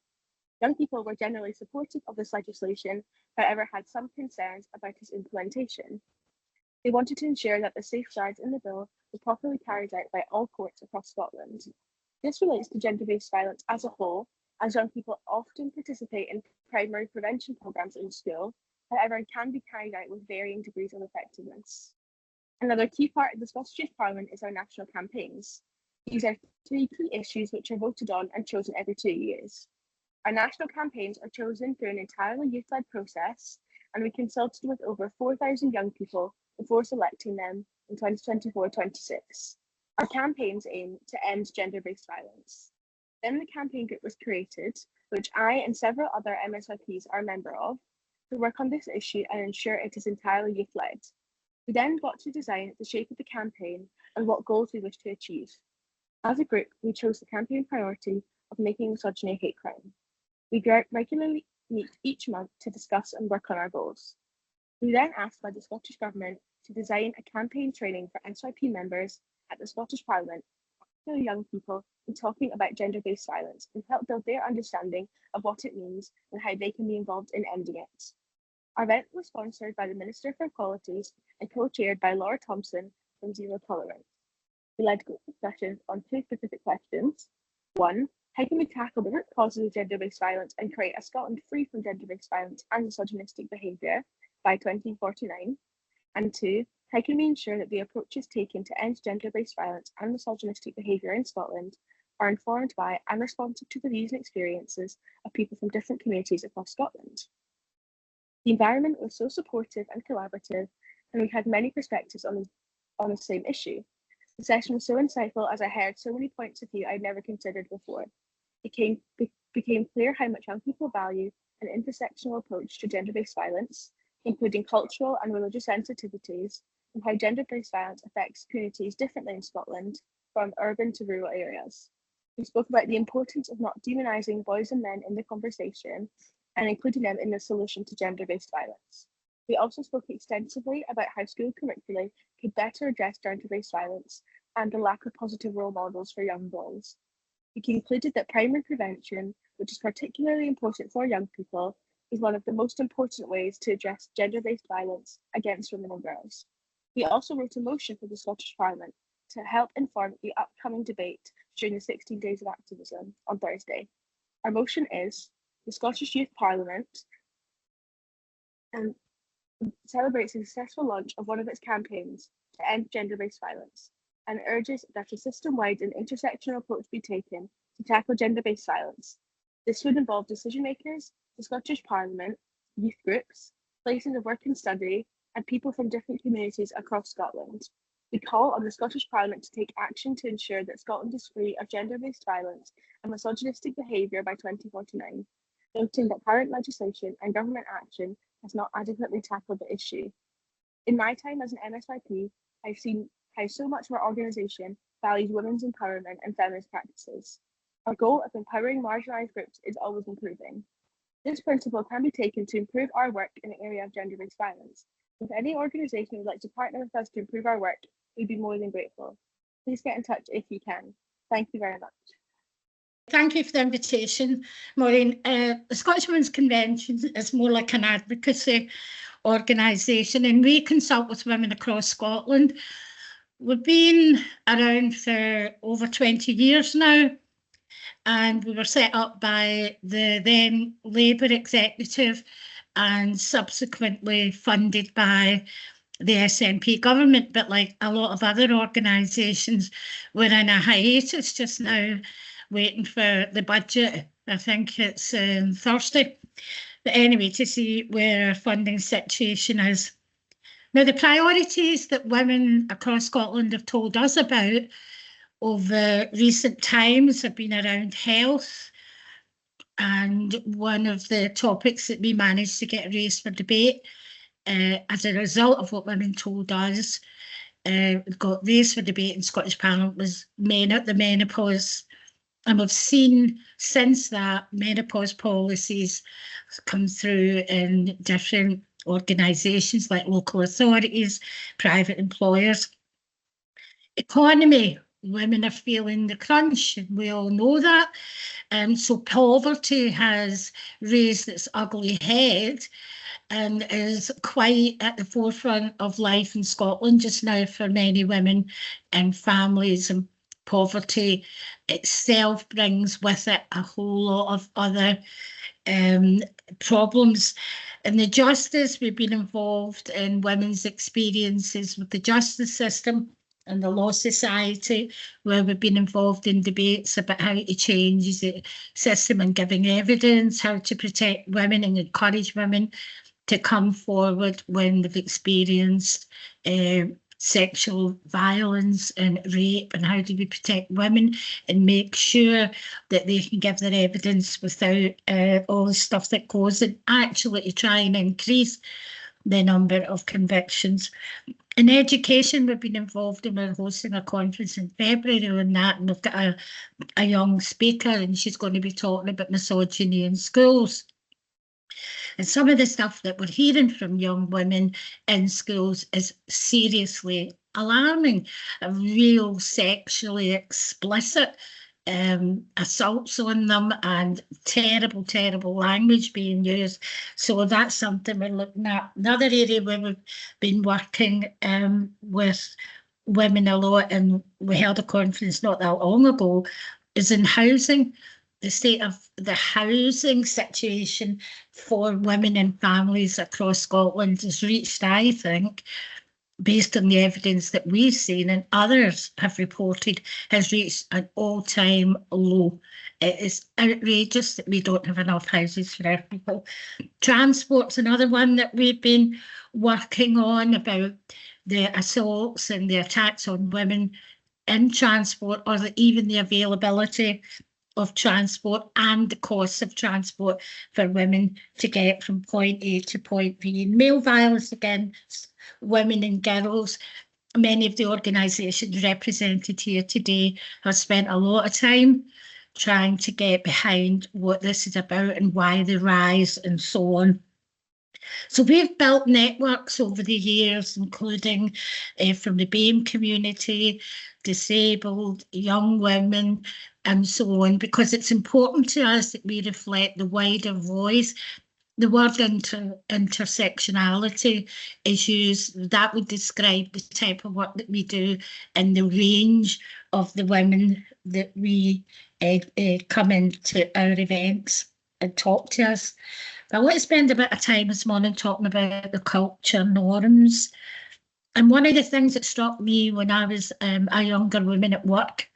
Young people were generally supportive of this legislation, however had some concerns about its implementation. They wanted to ensure that the safeguards in the bill were properly carried out by all courts across Scotland. This relates to gender-based violence as a whole, as young people often participate in primary prevention programmes in school, however it can be carried out with varying degrees of effectiveness. Another key part of the Scottish Youth Parliament is our national campaigns. These are 3 key issues which are voted on and chosen every 2 years. Our national campaigns are chosen through an entirely youth-led process, and we consulted with over 4,000 young people before selecting them in 2024-26. Our campaigns aim to end gender-based violence. Then the campaign group was created, which I and several other MSYPs are a member of, to work on this issue and ensure it is entirely youth-led. We then got to design the shape of the campaign and what goals we wish to achieve. As a group, we chose the campaign priority of making misogyny a hate crime. We regularly meet each month to discuss and work on our goals. We then asked by the Scottish Government to design a campaign training for SYP members at the Scottish Parliament, particularly young people, in talking about gender-based violence and help build their understanding of what it means and how they can be involved in ending it. Our event was sponsored by the Minister for Equalities and co-chaired by Laura Thompson from Zero Tolerance. We led group discussions on 2 specific questions. 1, how can we tackle the root causes of gender-based violence and create a Scotland free from gender-based violence and misogynistic behaviour by 2049? And 2, how can we ensure that the approaches taken to end gender-based violence and misogynistic behaviour in Scotland are informed by and responsive to the views and experiences of people from different communities across Scotland? The environment was so supportive and collaborative, and we had many perspectives on the same issue. The session was so insightful as I heard so many points of view I'd never considered before. It became clear how much young people value an intersectional approach to gender-based violence, including cultural and religious sensitivities, and how gender-based violence affects communities differently in Scotland, from urban to rural areas. We spoke about the importance of not demonising boys and men in the conversation and including them in the solution to gender-based violence. We also spoke extensively about how school curricula could better address gender-based violence and the lack of positive role models for young boys. We concluded that primary prevention, which is particularly important for young people, is one of the most important ways to address gender-based violence against women and girls. We also wrote a motion for the Scottish Parliament to help inform the upcoming debate during the 16 Days of Activism on Thursday. Our motion is: the Scottish Youth Parliament celebrates the successful launch of one of its campaigns to end gender-based violence and urges that a system-wide and intersectional approach be taken to tackle gender-based violence. This would involve decision makers, the Scottish Parliament, youth groups, places of work and study, and people from different communities across Scotland. We call on the Scottish Parliament to take action to ensure that Scotland is free of gender-based violence and misogynistic behaviour by 2049. noting that current legislation and government action has not adequately tackled the issue. In my time as an MSYP, I've seen how so much of our organisation values women's empowerment and feminist practices. Our goal of empowering marginalised groups is always improving. This principle can be taken to improve our work in the area of gender-based violence. If any organisation would like to partner with us to improve our work, we'd be more than grateful. Please get in touch if you can. Thank you very much. Thank you for the invitation, Maureen. The Scottish Women's Convention is more like an advocacy organisation, and we consult with women across Scotland. We've been around for over 20 years now, and we were set up by the then Labour executive and subsequently funded by the SNP government. But like a lot of other organisations, we're in a hiatus just now, waiting for the budget. I think it's Thursday. But anyway, to see where our funding situation is. Now, the priorities that women across Scotland have told us about over recent times have been around health. And one of the topics that we managed to get raised for debate as a result of what women told us, got raised for debate in Scottish Parliament, was the menopause. And we've seen since that menopause policies come through in different organisations like local authorities, private employers. Economy, women are feeling the crunch, and we all know that. So poverty has raised its ugly head and is quite at the forefront of life in Scotland just now for many women and families. And poverty itself brings with it a whole lot of other problems. In the justice, we've been involved in women's experiences with the justice system and the Law Society, where we've been involved in debates about how to change the system and giving evidence, how to protect women and encourage women to come forward when they've experienced sexual violence and rape, and how do we protect women and make sure that they can give their evidence without all the stuff that goes in, actually to try and increase the number of convictions. In education, we've been involved in, we're hosting a conference in February on that, and we've got a young speaker, and she's going to be talking about misogyny in schools. And some of the stuff that we're hearing from young women in schools is seriously alarming. A real sexually explicit assaults on them and terrible, terrible language being used. So that's something we're looking at. Another area where we've been working with women a lot, and we held a conference not that long ago, is in housing. The state of the housing situation for women and families across Scotland has reached, I think, based on the evidence that we've seen and others have reported, has reached an all-time low. It is outrageous that we don't have enough houses for our people. Transport's another one that we've been working on, about the assaults and the attacks on women in transport, or even the availability of transport and the cost of transport for women to get from point A to point B. And male violence against women and girls, many of the organisations represented here today have spent a lot of time trying to get behind what this is about and why the rise and so on. So we've built networks over the years, including from the BAME community, disabled, young women, and so on, because it's important to us that we reflect the wider voice. The word intersectionality is used. That would describe the type of work that we do and the range of the women that we come into our events and talk to us. I want to spend a bit of time this morning talking about the culture norms. And one of the things that struck me when I was a younger woman at work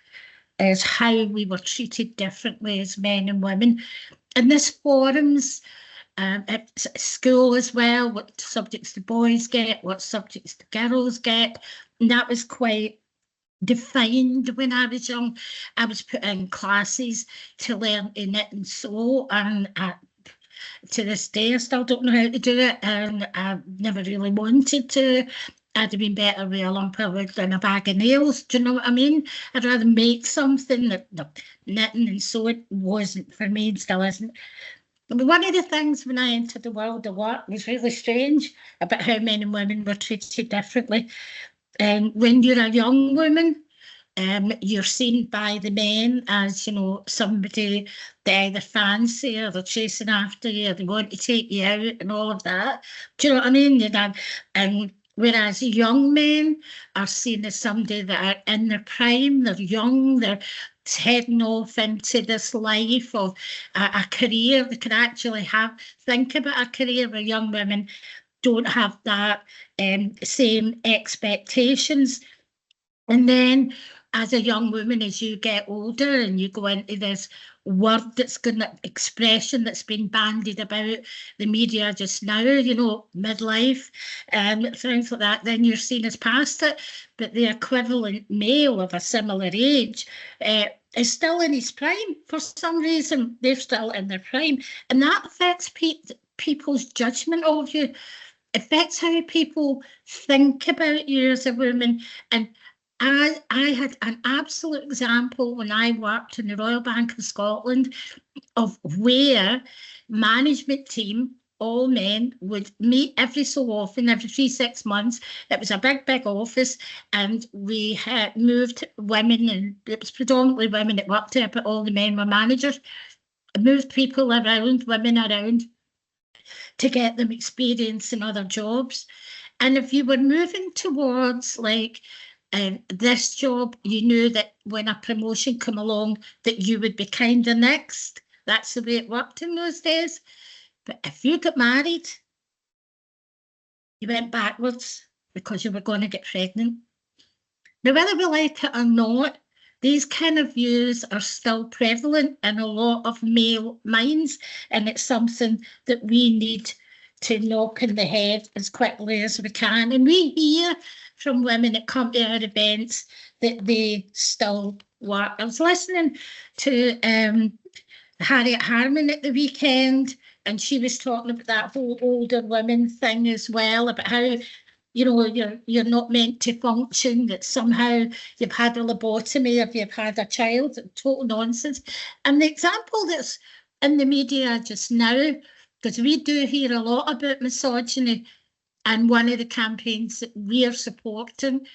is how we were treated differently as men and women. And this forums at school as well, what subjects the boys get, what subjects the girls get. And that was quite defined when I was young. I was put in classes to learn to knit and sew, and to this day. I still don't know how to do it, and I've never really wanted to. I'd have been better with a lump of wood than a bag of nails. Do you know what I mean? I'd rather make something that knitting and sewing wasn't for me and still isn't. But one of the things when I entered the world of work was really strange about how men and women were treated differently. And when you're a young woman, you're seen by the men as, you know, somebody they either fancy or they're chasing after you or they want to take you out and all of that. Do you know what I mean? And whereas young men are seen as somebody that are in their prime, they're young, they're heading off into this life of a career. They can actually think about a career where young women don't have that same expectations. And then as a young woman, as you get older and you go into this word expression that's been bandied about the media just now, you know, midlife and things like that, then you're seen as past it. But the equivalent male of a similar age is still in his prime. For some reason, they're still in their prime. And that affects people's judgment of you, affects how people think about you as a woman. And I had an absolute example when I worked in the Royal Bank of Scotland of where management team, all men, would meet every so often, every 3-6 months. It was a big office, and we had moved women, and it was predominantly women that worked there, but all the men were managers. Moved people around, women around, to get them experience in other jobs. And if you were moving towards like this job, you knew that when a promotion came along that you would be kind of next. That's the way it worked in those days. But if you got married, you went backwards because you were going to get pregnant. Now, whether we like it or not, these kind of views are still prevalent in a lot of male minds, and it's something that we need to knock in the head as quickly as we can. And we hear from women that come to our events that they still work. I was listening to Harriet Harman at the weekend, and she was talking about that whole older women thing as well, about how, you know, you're not meant to function, that somehow you've had a lobotomy if you've had a child. Total nonsense. And the example that's in the media just now, because we do hear a lot about misogyny, and one of the campaigns that we are supporting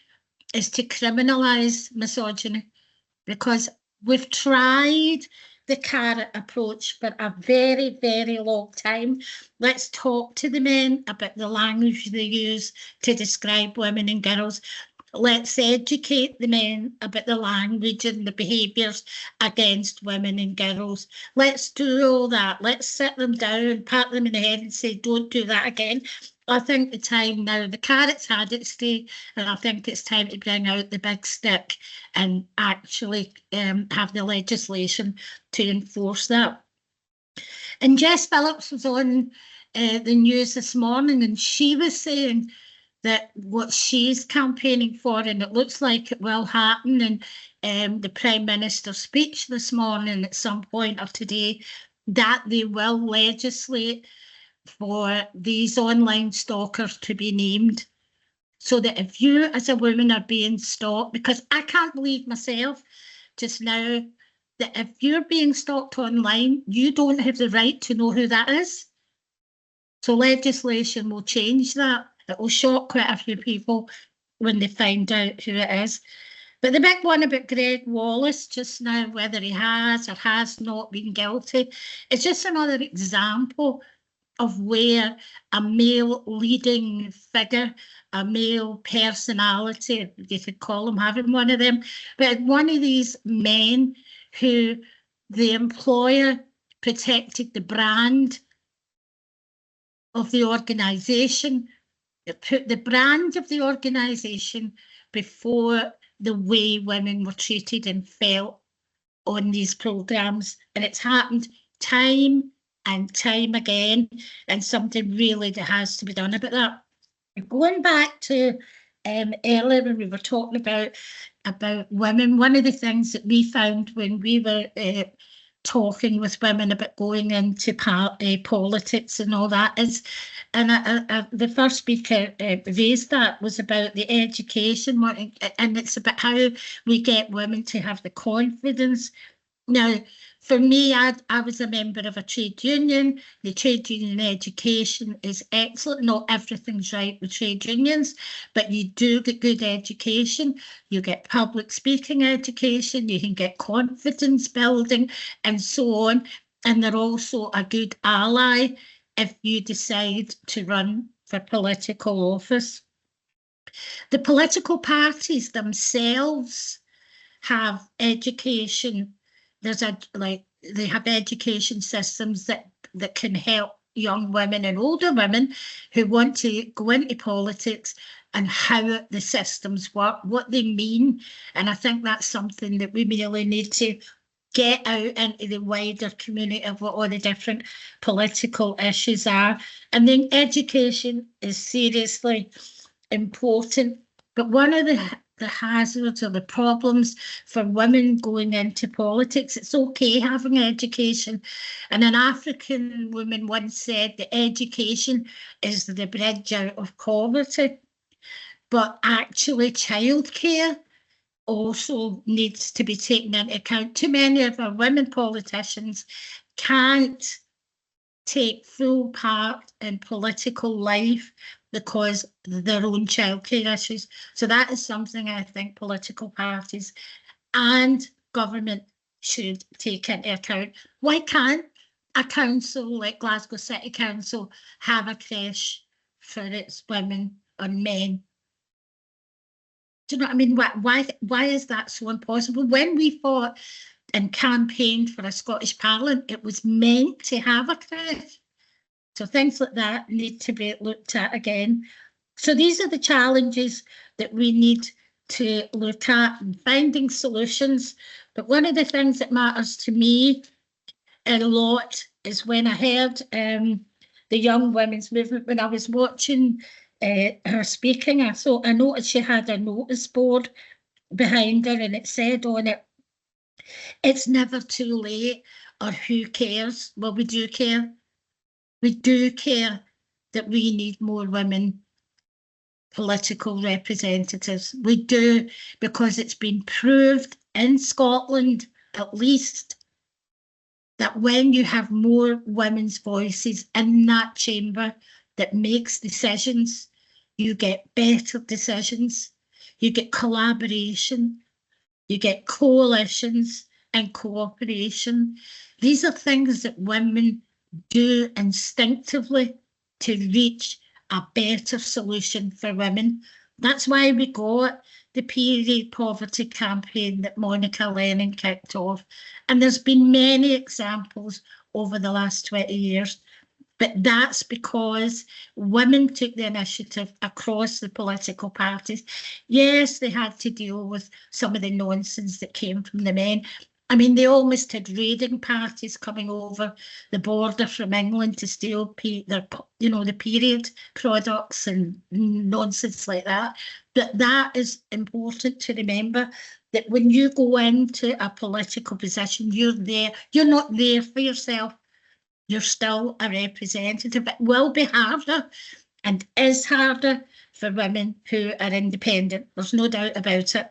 is to criminalise misogyny, because we've tried the carrot approach for a very long time. Let's talk to the men about the language they use to describe women and girls. Let's educate the men about the language and the behaviours against women and girls. Let's do all that. Let's sit them down, pat them in the head and say, don't do that again. I think the time now, the carrot's had its day, and I think it's time to bring out the big stick and actually have the legislation to enforce that. And Jess Phillips was on the news this morning, and she was saying that what she's campaigning for, and it looks like it will happen in the Prime Minister's speech this morning at some point or today, that they will legislate for these online stalkers to be named, so that if you as a woman are being stalked, because I can't believe myself just now that if you're being stalked online, you don't have the right to know who that is. So legislation will change that. It will shock quite a few people when they find out who it is. But the big one about Greg Wallace just now, whether he has or has not been guilty, it's just another example of where a male leading figure, a male personality, you could call him having one of them, but one of these men who the employer protected the brand of the organisation, put the brand of the organisation before the way women were treated and felt on these programmes. And it's happened time and time again, and something really that has to be done about that. Going back to earlier when we were talking about women, one of the things that we found when we were talking with women about going into politics and all that is, and the first speaker raised that, was about the education, and it's about how we get women to have the confidence. Now, for me, I was a member of a trade union. The trade union education is excellent. Not everything's right with trade unions, but you do get good education. You get public speaking education. You can get confidence building and so on. And they're also a good ally if you decide to run for political office. The political parties themselves have education. They have education systems that can help young women and older women who want to go into politics, and how the systems work, what they mean. And I think that's something that we really need to get out into the wider community of what all the different political issues are. And then education is seriously important. But one of the hazards or the problems for women going into politics, it's okay having education. And an African woman once said that education is the bridge out of poverty. But actually childcare also needs to be taken into account. Too many of our women politicians can't take full part in political life because of their own childcare issues. So that is something I think political parties and government should take into account. Why can't a council like Glasgow City Council have a creche for its women and men? Do you know what I mean? Why is that so impossible? When we fought and campaigned for a Scottish Parliament, it was meant to have a creche. So things like that need to be looked at again. So these are the challenges that we need to look at and finding solutions. But one of the things that matters to me a lot is when I heard the young women's movement, when I was watching her speaking, I noticed she had a notice board behind her, and it said on it, "It's never too late," or "Who cares?" Well, we do care. We do care that we need more women political representatives. We do, because it's been proved in Scotland, at least, that when you have more women's voices in that chamber that makes decisions, you get better decisions, you get collaboration, you get coalitions and cooperation. These are things that women do instinctively to reach a better solution for women. That's why we got the period poverty campaign that Monica Lennon kicked off. And there's been many examples over the last 20 years. But that's because women took the initiative across the political parties. Yes, they had to deal with some of the nonsense that came from the men. I mean, they almost had raiding parties coming over the border from England to steal the period products and nonsense like that. But that is important to remember, that when you go into a political position, you're there. You're not there for yourself. You're still a representative. It will be harder and is harder for women who are independent. There's no doubt about it.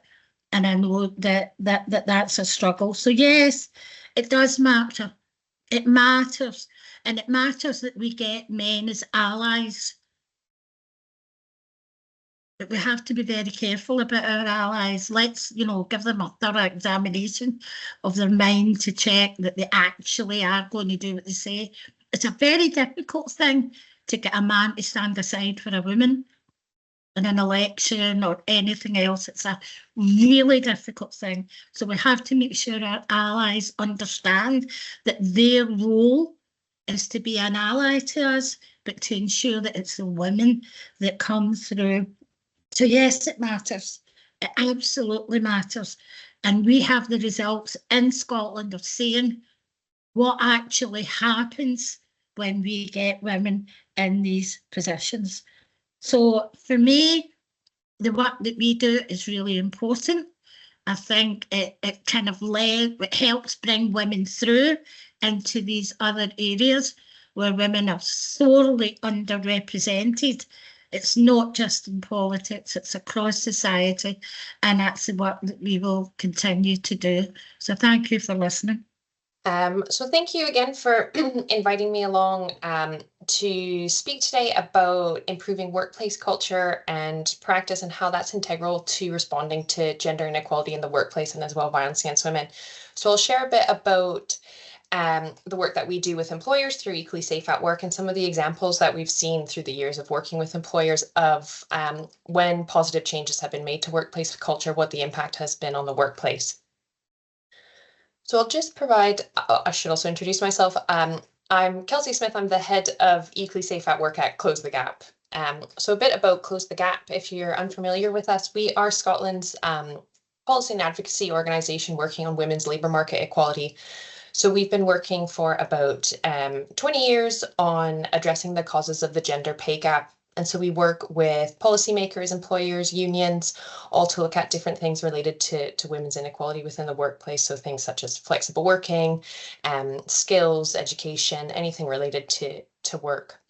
And I know that's a struggle. So yes, it does matter. It matters. And it matters that we get men as allies. But we have to be very careful about our allies. Let's, give them a thorough examination of their mind to check that they actually are going to do what they say. It's a very difficult thing to get a man to stand aside for a woman in an election or anything else. It's a really difficult thing. So we have to make sure our allies understand that their role is to be an ally to us, but to ensure that it's the women that come through. So yes, it matters. It absolutely matters. And we have the results in Scotland of seeing what actually happens when we get women in these positions. So for me, the work that we do is really important. I think it kind of it helps bring women through into these other areas where women are sorely underrepresented. It's not just in politics, it's across society, and that's the work that we will continue to do. So thank you for listening. So thank you again for inviting me along to speak today about improving workplace culture and practice and how that's integral to responding to gender inequality in the workplace and as well violence against women. So I'll share a bit about the work that we do with employers through Equally Safe at Work and some of the examples that we've seen through the years of working with employers of when positive changes have been made to workplace culture, what the impact has been on the workplace. So I'll just provide, I should also introduce myself. I'm Kelsey Smith. I'm the head of Equally Safe at Work at Close the Gap. So a bit about Close the Gap. If you're unfamiliar with us, we are Scotland's policy and advocacy organisation working on women's labour market equality. So we've been working for about 20 years on addressing the causes of the gender pay gap. And so we work with policymakers, employers, unions, all to look at different things related to women's inequality within the workplace. So things such as flexible working, skills, education, anything related to work.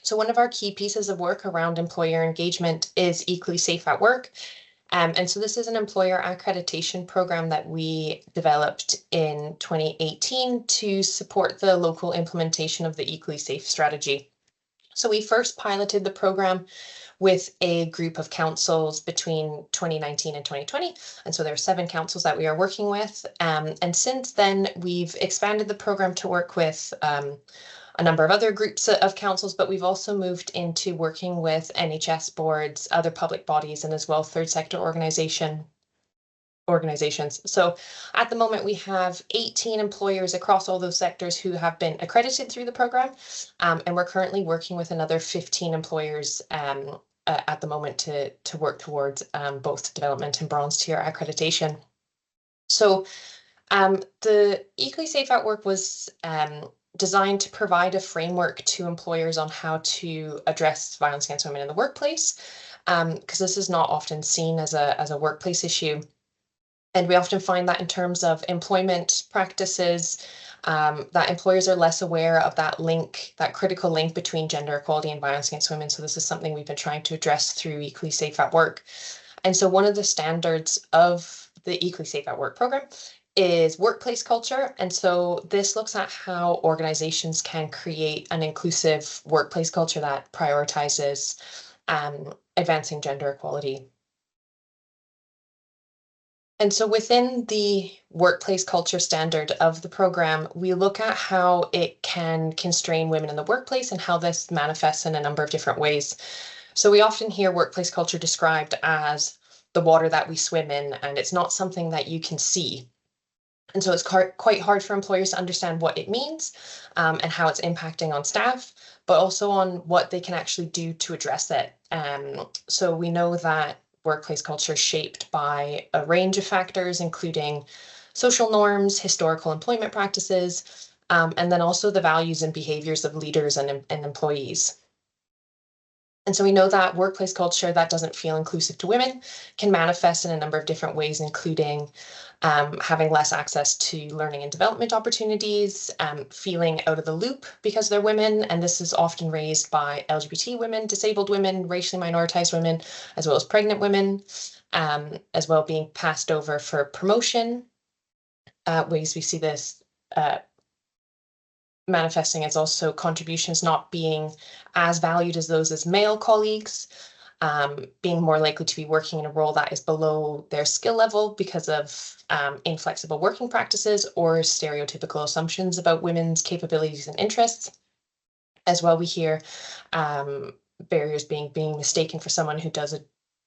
So one of our key pieces of work around employer engagement is Equally Safe at Work. And so this is an employer accreditation program that we developed in 2018 to support the local implementation of the Equally Safe strategy. So we first piloted the program with a group of councils between 2019 and 2020. And so there are 7 councils that we are working with. And since then, we've expanded the program to work with a number of other groups of councils, but we've also moved into working with NHS boards, other public bodies, and as well third sector organizations. So at the moment, we have 18 employers across all those sectors who have been accredited through the program. And we're currently working with another 15 employers at the moment to work towards both development and bronze tier accreditation. So the Equally Safe at Work was designed to provide a framework to employers on how to address violence against women in the workplace, because this is not often seen as a workplace issue. And we often find that in terms of employment practices, that employers are less aware of that link, that critical link between gender equality and violence against women. So this is something we've been trying to address through Equally Safe at Work. And so one of the standards of the Equally Safe at Work program is workplace culture. And so this looks at how organizations can create an inclusive workplace culture that prioritizes advancing gender equality. And so within the workplace culture standard of the program, we look at how it can constrain women in the workplace and how this manifests in a number of different ways. So we often hear workplace culture described as the water that we swim in, and it's not something that you can see. And so it's quite hard for employers to understand what it means and how it's impacting on staff, but also on what they can actually do to address it. So we know that workplace culture is shaped by a range of factors, including social norms, historical employment practices, and then also the values and behaviors of leaders and employees. And so we know that workplace culture that doesn't feel inclusive to women can manifest in a number of different ways, including having less access to learning and development opportunities, feeling out of the loop because they're women. And this is often raised by LGBT women, disabled women, racially minoritized women, as well as pregnant women, as well being passed over for promotion. Ways we see this manifesting as also contributions not being as valued as those as male colleagues, being more likely to be working in a role that is below their skill level because of inflexible working practices or stereotypical assumptions about women's capabilities and interests. As well, we hear barriers being mistaken for someone who does a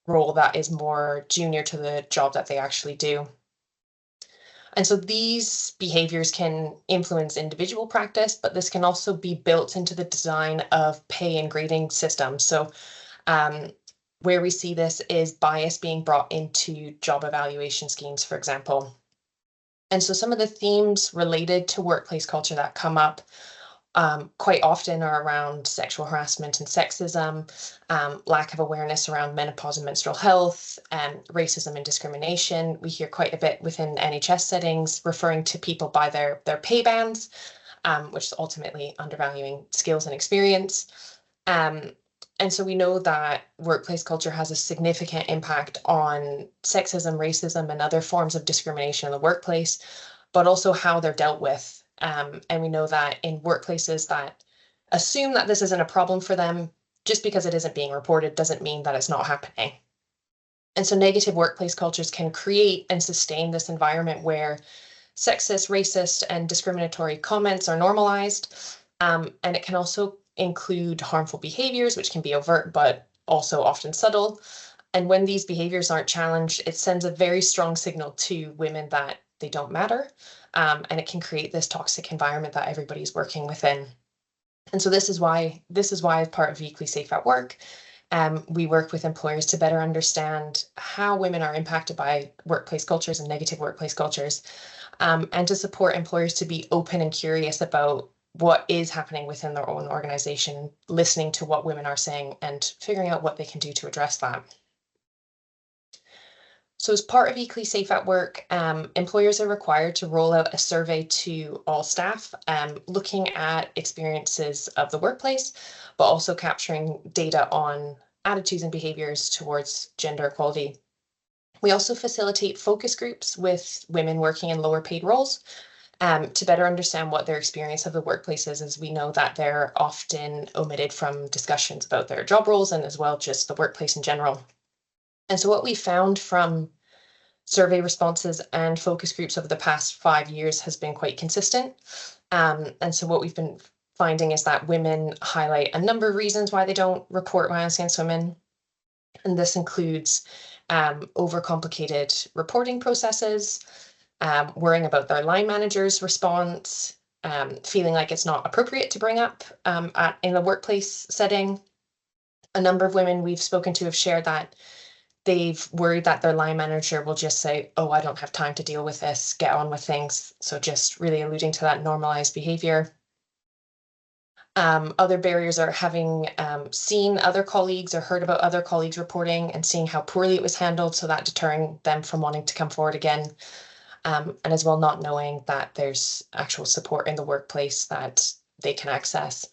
role that is more junior to the job that they actually do. And so these behaviors can influence individual practice, but this can also be built into the design of pay and grading systems. So where we see this is bias being brought into job evaluation schemes, for example. And so some of the themes related to workplace culture that come up quite often are around sexual harassment and sexism, lack of awareness around menopause and menstrual health, racism and discrimination. We hear quite a bit within NHS settings referring to people by their pay bands, which is ultimately undervaluing skills and experience. And so we know that workplace culture has a significant impact on sexism, racism, and other forms of discrimination in the workplace, but also how they're dealt with. And we know that in workplaces that assume that this isn't a problem for them, just because it isn't being reported doesn't mean that it's not happening. And so negative workplace cultures can create and sustain this environment where sexist, racist, and discriminatory comments are normalized. And it can also include harmful behaviors, which can be overt, but also often subtle. And when these behaviors aren't challenged, it sends a very strong signal to women that they don't matter. And it can create this toxic environment that everybody's working within. And so this is why as part of Equally Safe at Work, we work with employers to better understand how women are impacted by workplace cultures and negative workplace cultures, and to support employers to be open and curious about what is happening within their own organization, listening to what women are saying and figuring out what they can do to address that. So as part of Equally Safe at Work, employers are required to roll out a survey to all staff, looking at experiences of the workplace, but also capturing data on attitudes and behaviors towards gender equality. We also facilitate focus groups with women working in lower paid roles, to better understand what their experience of the workplace is, as we know that they're often omitted from discussions about their job roles and as well just the workplace in general. And so what we found from survey responses and focus groups over the past 5 years has been quite consistent. And so what we've been finding is that women highlight a number of reasons why they don't report violence against women. And this includes overcomplicated reporting processes, worrying about their line manager's response, feeling like it's not appropriate to bring up in a workplace setting. A number of women we've spoken to have shared that they've worried that their line manager will just say, "Oh, I don't have time to deal with this, get on with things." So just really alluding to that normalized behavior. Other barriers are having seen other colleagues or heard about other colleagues reporting and seeing how poorly it was handled, so that deterring them from wanting to come forward again. And as well, not knowing that there's actual support in the workplace that they can access.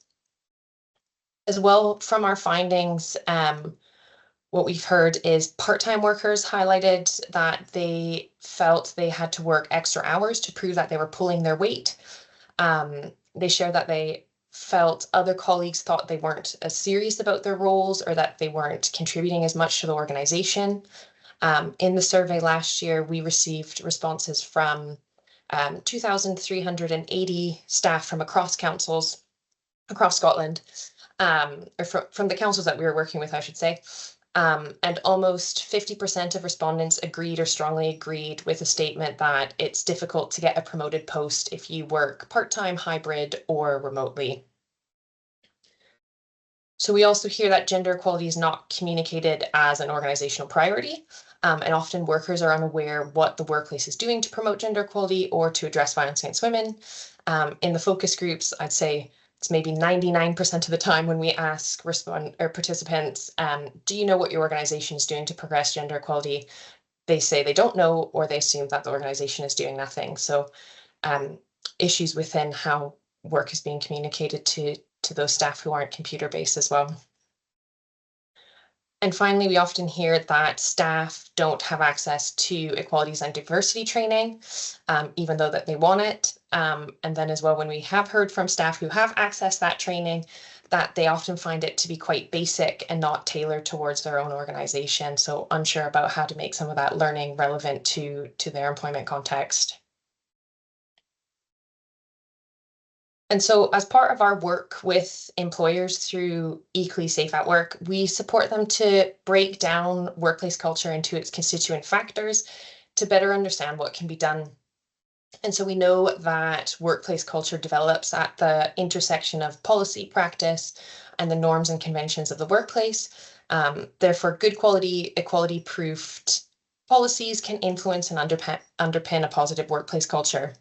As well, from our findings, what we've heard is part-time workers highlighted that they felt they had to work extra hours to prove that they were pulling their weight. They shared that they felt other colleagues thought they weren't as serious about their roles or that they weren't contributing as much to the organization. In the survey last year, we received responses from 2,380 staff from across councils across Scotland, or from the councils that we were working with, I should say. And almost 50% of respondents agreed or strongly agreed with a statement that it's difficult to get a promoted post if you work part-time, hybrid, or remotely. So we also hear that gender equality is not communicated as an organizational priority, and often workers are unaware what the workplace is doing to promote gender equality or to address violence against women. In the focus groups, I'd say it's maybe 99% of the time when we ask participants, do you know what your organization is doing to progress gender equality? They say they don't know, or they assume that the organization is doing nothing. So issues within how work is being communicated to those staff who aren't computer-based as well. And finally, we often hear that staff don't have access to equalities and diversity training, even though that they want it. And then as well, when we have heard from staff who have accessed that training, that they often find it to be quite basic and not tailored towards their own organization. So unsure about how to make some of that learning relevant to their employment context. And so as part of our work with employers through Equally Safe at Work, we support them to break down workplace culture into its constituent factors to better understand what can be done. And so we know that workplace culture develops at the intersection of policy, practice, and the norms and conventions of the workplace. Therefore, good quality, equality-proofed policies can influence and underpin a positive workplace culture.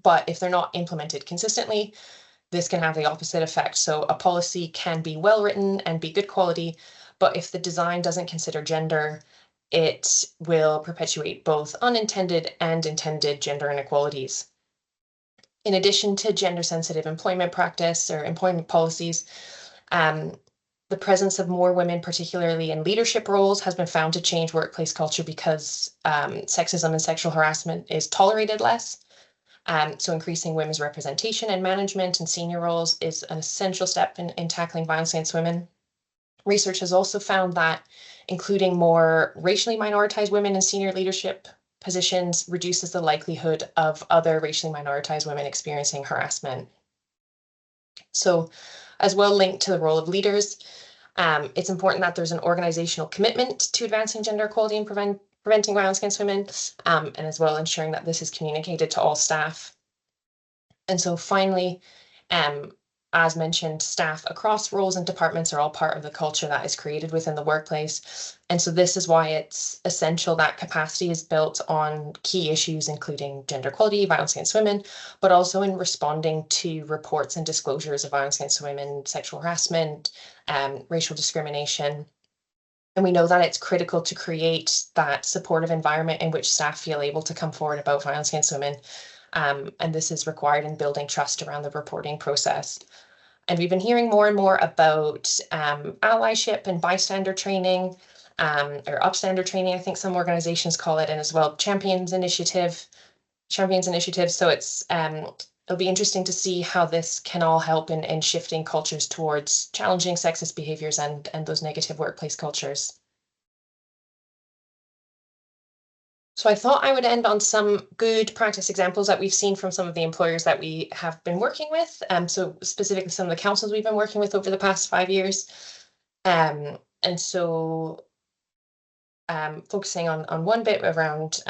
But if they're not implemented consistently, this can have the opposite effect. So a policy can be well written and be good quality, but if the design doesn't consider gender, it will perpetuate both unintended and intended gender inequalities. In addition to gender-sensitive employment practice or employment policies, the presence of more women, particularly in leadership roles, has been found to change workplace culture because sexism and sexual harassment is tolerated less. So increasing women's representation in management and senior roles is an essential step in tackling violence against women. Research has also found that including more racially minoritized women in senior leadership positions reduces the likelihood of other racially minoritized women experiencing harassment. So as well linked to the role of leaders, it's important that there's an organizational commitment to advancing gender equality and preventing violence against women, and as well ensuring that this is communicated to all staff. And so finally, as mentioned, staff across roles and departments are all part of the culture that is created within the workplace. And so this is why it's essential that capacity is built on key issues, including gender equality, violence against women, but also in responding to reports and disclosures of violence against women, sexual harassment, racial discrimination. And we know that it's critical to create that supportive environment in which staff feel able to come forward about violence against women. And this is required in building trust around the reporting process. And we've been hearing more and more about allyship and bystander training, or upstander training, I think some organizations call it, and as well champions initiatives. So it's it'll be interesting to see how this can all help in shifting cultures towards challenging sexist behaviors and those negative workplace cultures. So I thought I would end on some good practice examples that we've seen from some of the employers that we have been working with. So specifically some of the councils we've been working with over the past 5 years. And so focusing on one bit around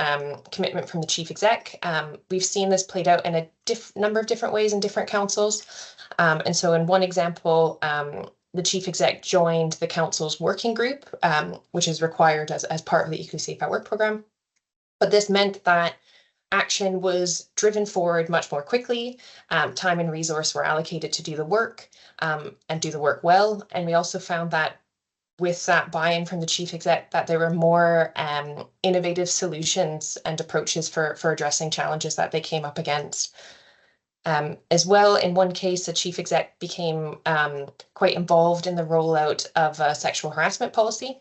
commitment from the chief exec. We've seen this played out in a number of different ways in different councils. And so in one example, the chief exec joined the council's working group, which is required as part of the Equally Safe at Work programme. But this meant that action was driven forward much more quickly. Time and resource were allocated to do the work and do the work well. And we also found that with that buy-in from the chief exec, that there were more innovative solutions and approaches for addressing challenges that they came up against. As well, in one case, the chief exec became quite involved in the rollout of a sexual harassment policy,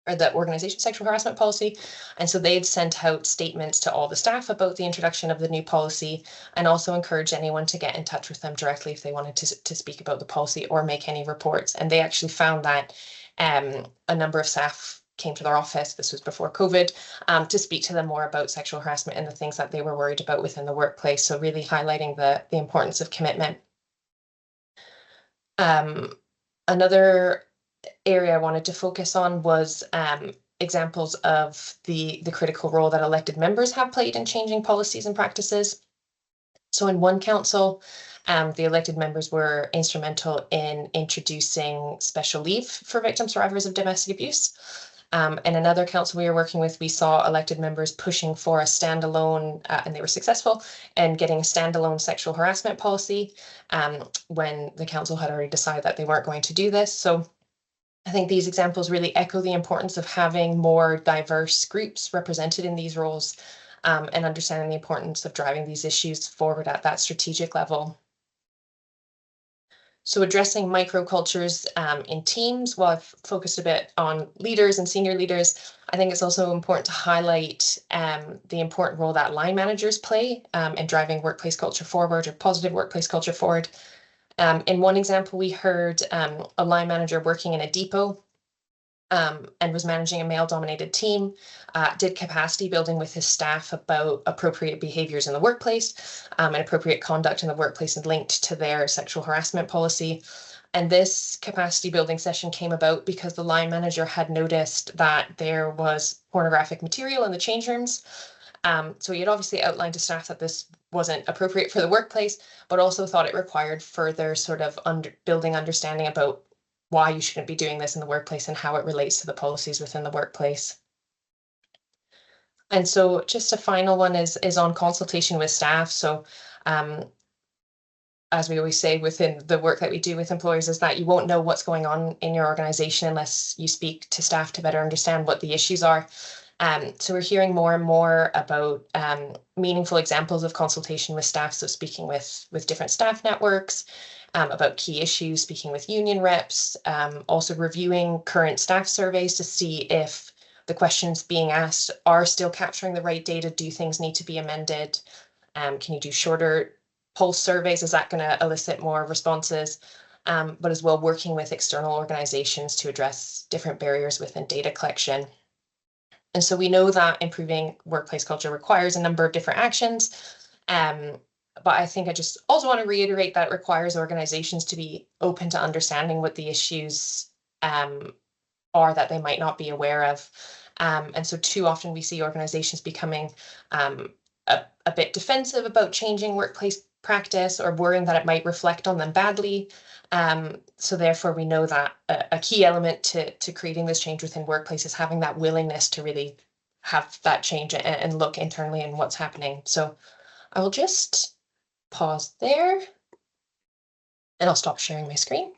or the organization sexual harassment policy. And so they'd sent out statements to all the staff about the introduction of the new policy, and also encouraged anyone to get in touch with them directly if they wanted to speak about the policy or make any reports. And they actually found that a number of staff came to their office, this was before COVID, to speak to them more about sexual harassment and the things that they were worried about within the workplace. So really highlighting the importance of commitment. Another area I wanted to focus on was examples of the critical role that elected members have played in changing policies and practices. So in one council, the elected members were instrumental in introducing special leave for victim survivors of domestic abuse. In another council we were working with, we saw elected members pushing for a standalone, and they were successful in getting a standalone sexual harassment policy when the council had already decided that they weren't going to do this. So I think these examples really echo the importance of having more diverse groups represented in these roles, and understanding the importance of driving these issues forward at that strategic level. So addressing microcultures in teams, while I've focused a bit on leaders and senior leaders, I think it's also important to highlight the important role that line managers play in driving workplace culture forward, or positive workplace culture forward. In one example, we heard a line manager working in a depot and was managing a male-dominated team, did capacity building with his staff about appropriate behaviors in the workplace and appropriate conduct in the workplace, and linked to their sexual harassment policy. And this capacity building session came about because the line manager had noticed that there was pornographic material in the change rooms. So he had obviously outlined to staff that this wasn't appropriate for the workplace, but also thought it required further sort of building understanding about why you shouldn't be doing this in the workplace and how it relates to the policies within the workplace. And so just a final one is on consultation with staff. So as we always say within the work that we do with employers, is that you won't know what's going on in your organization unless you speak to staff to better understand what the issues are. So we're hearing more and more about meaningful examples of consultation with staff, so speaking with different staff networks, about key issues, speaking with union reps, also reviewing current staff surveys to see if the questions being asked are still capturing the right data. Do things need to be amended? Can you do shorter pulse surveys? Is that going to elicit more responses? But as well, working with external organizations to address different barriers within data collection. And so we know that improving workplace culture requires a number of different actions. But I think I just also want to reiterate that it requires organizations to be open to understanding what the issues are that they might not be aware of. And so too often we see organizations becoming a bit defensive about changing workplace practice or worrying that it might reflect on them badly. So therefore, we know that a key element to creating this change within workplace is having that willingness to really have that change and look internally in what's happening. So I will just pause there and I'll stop sharing my screen.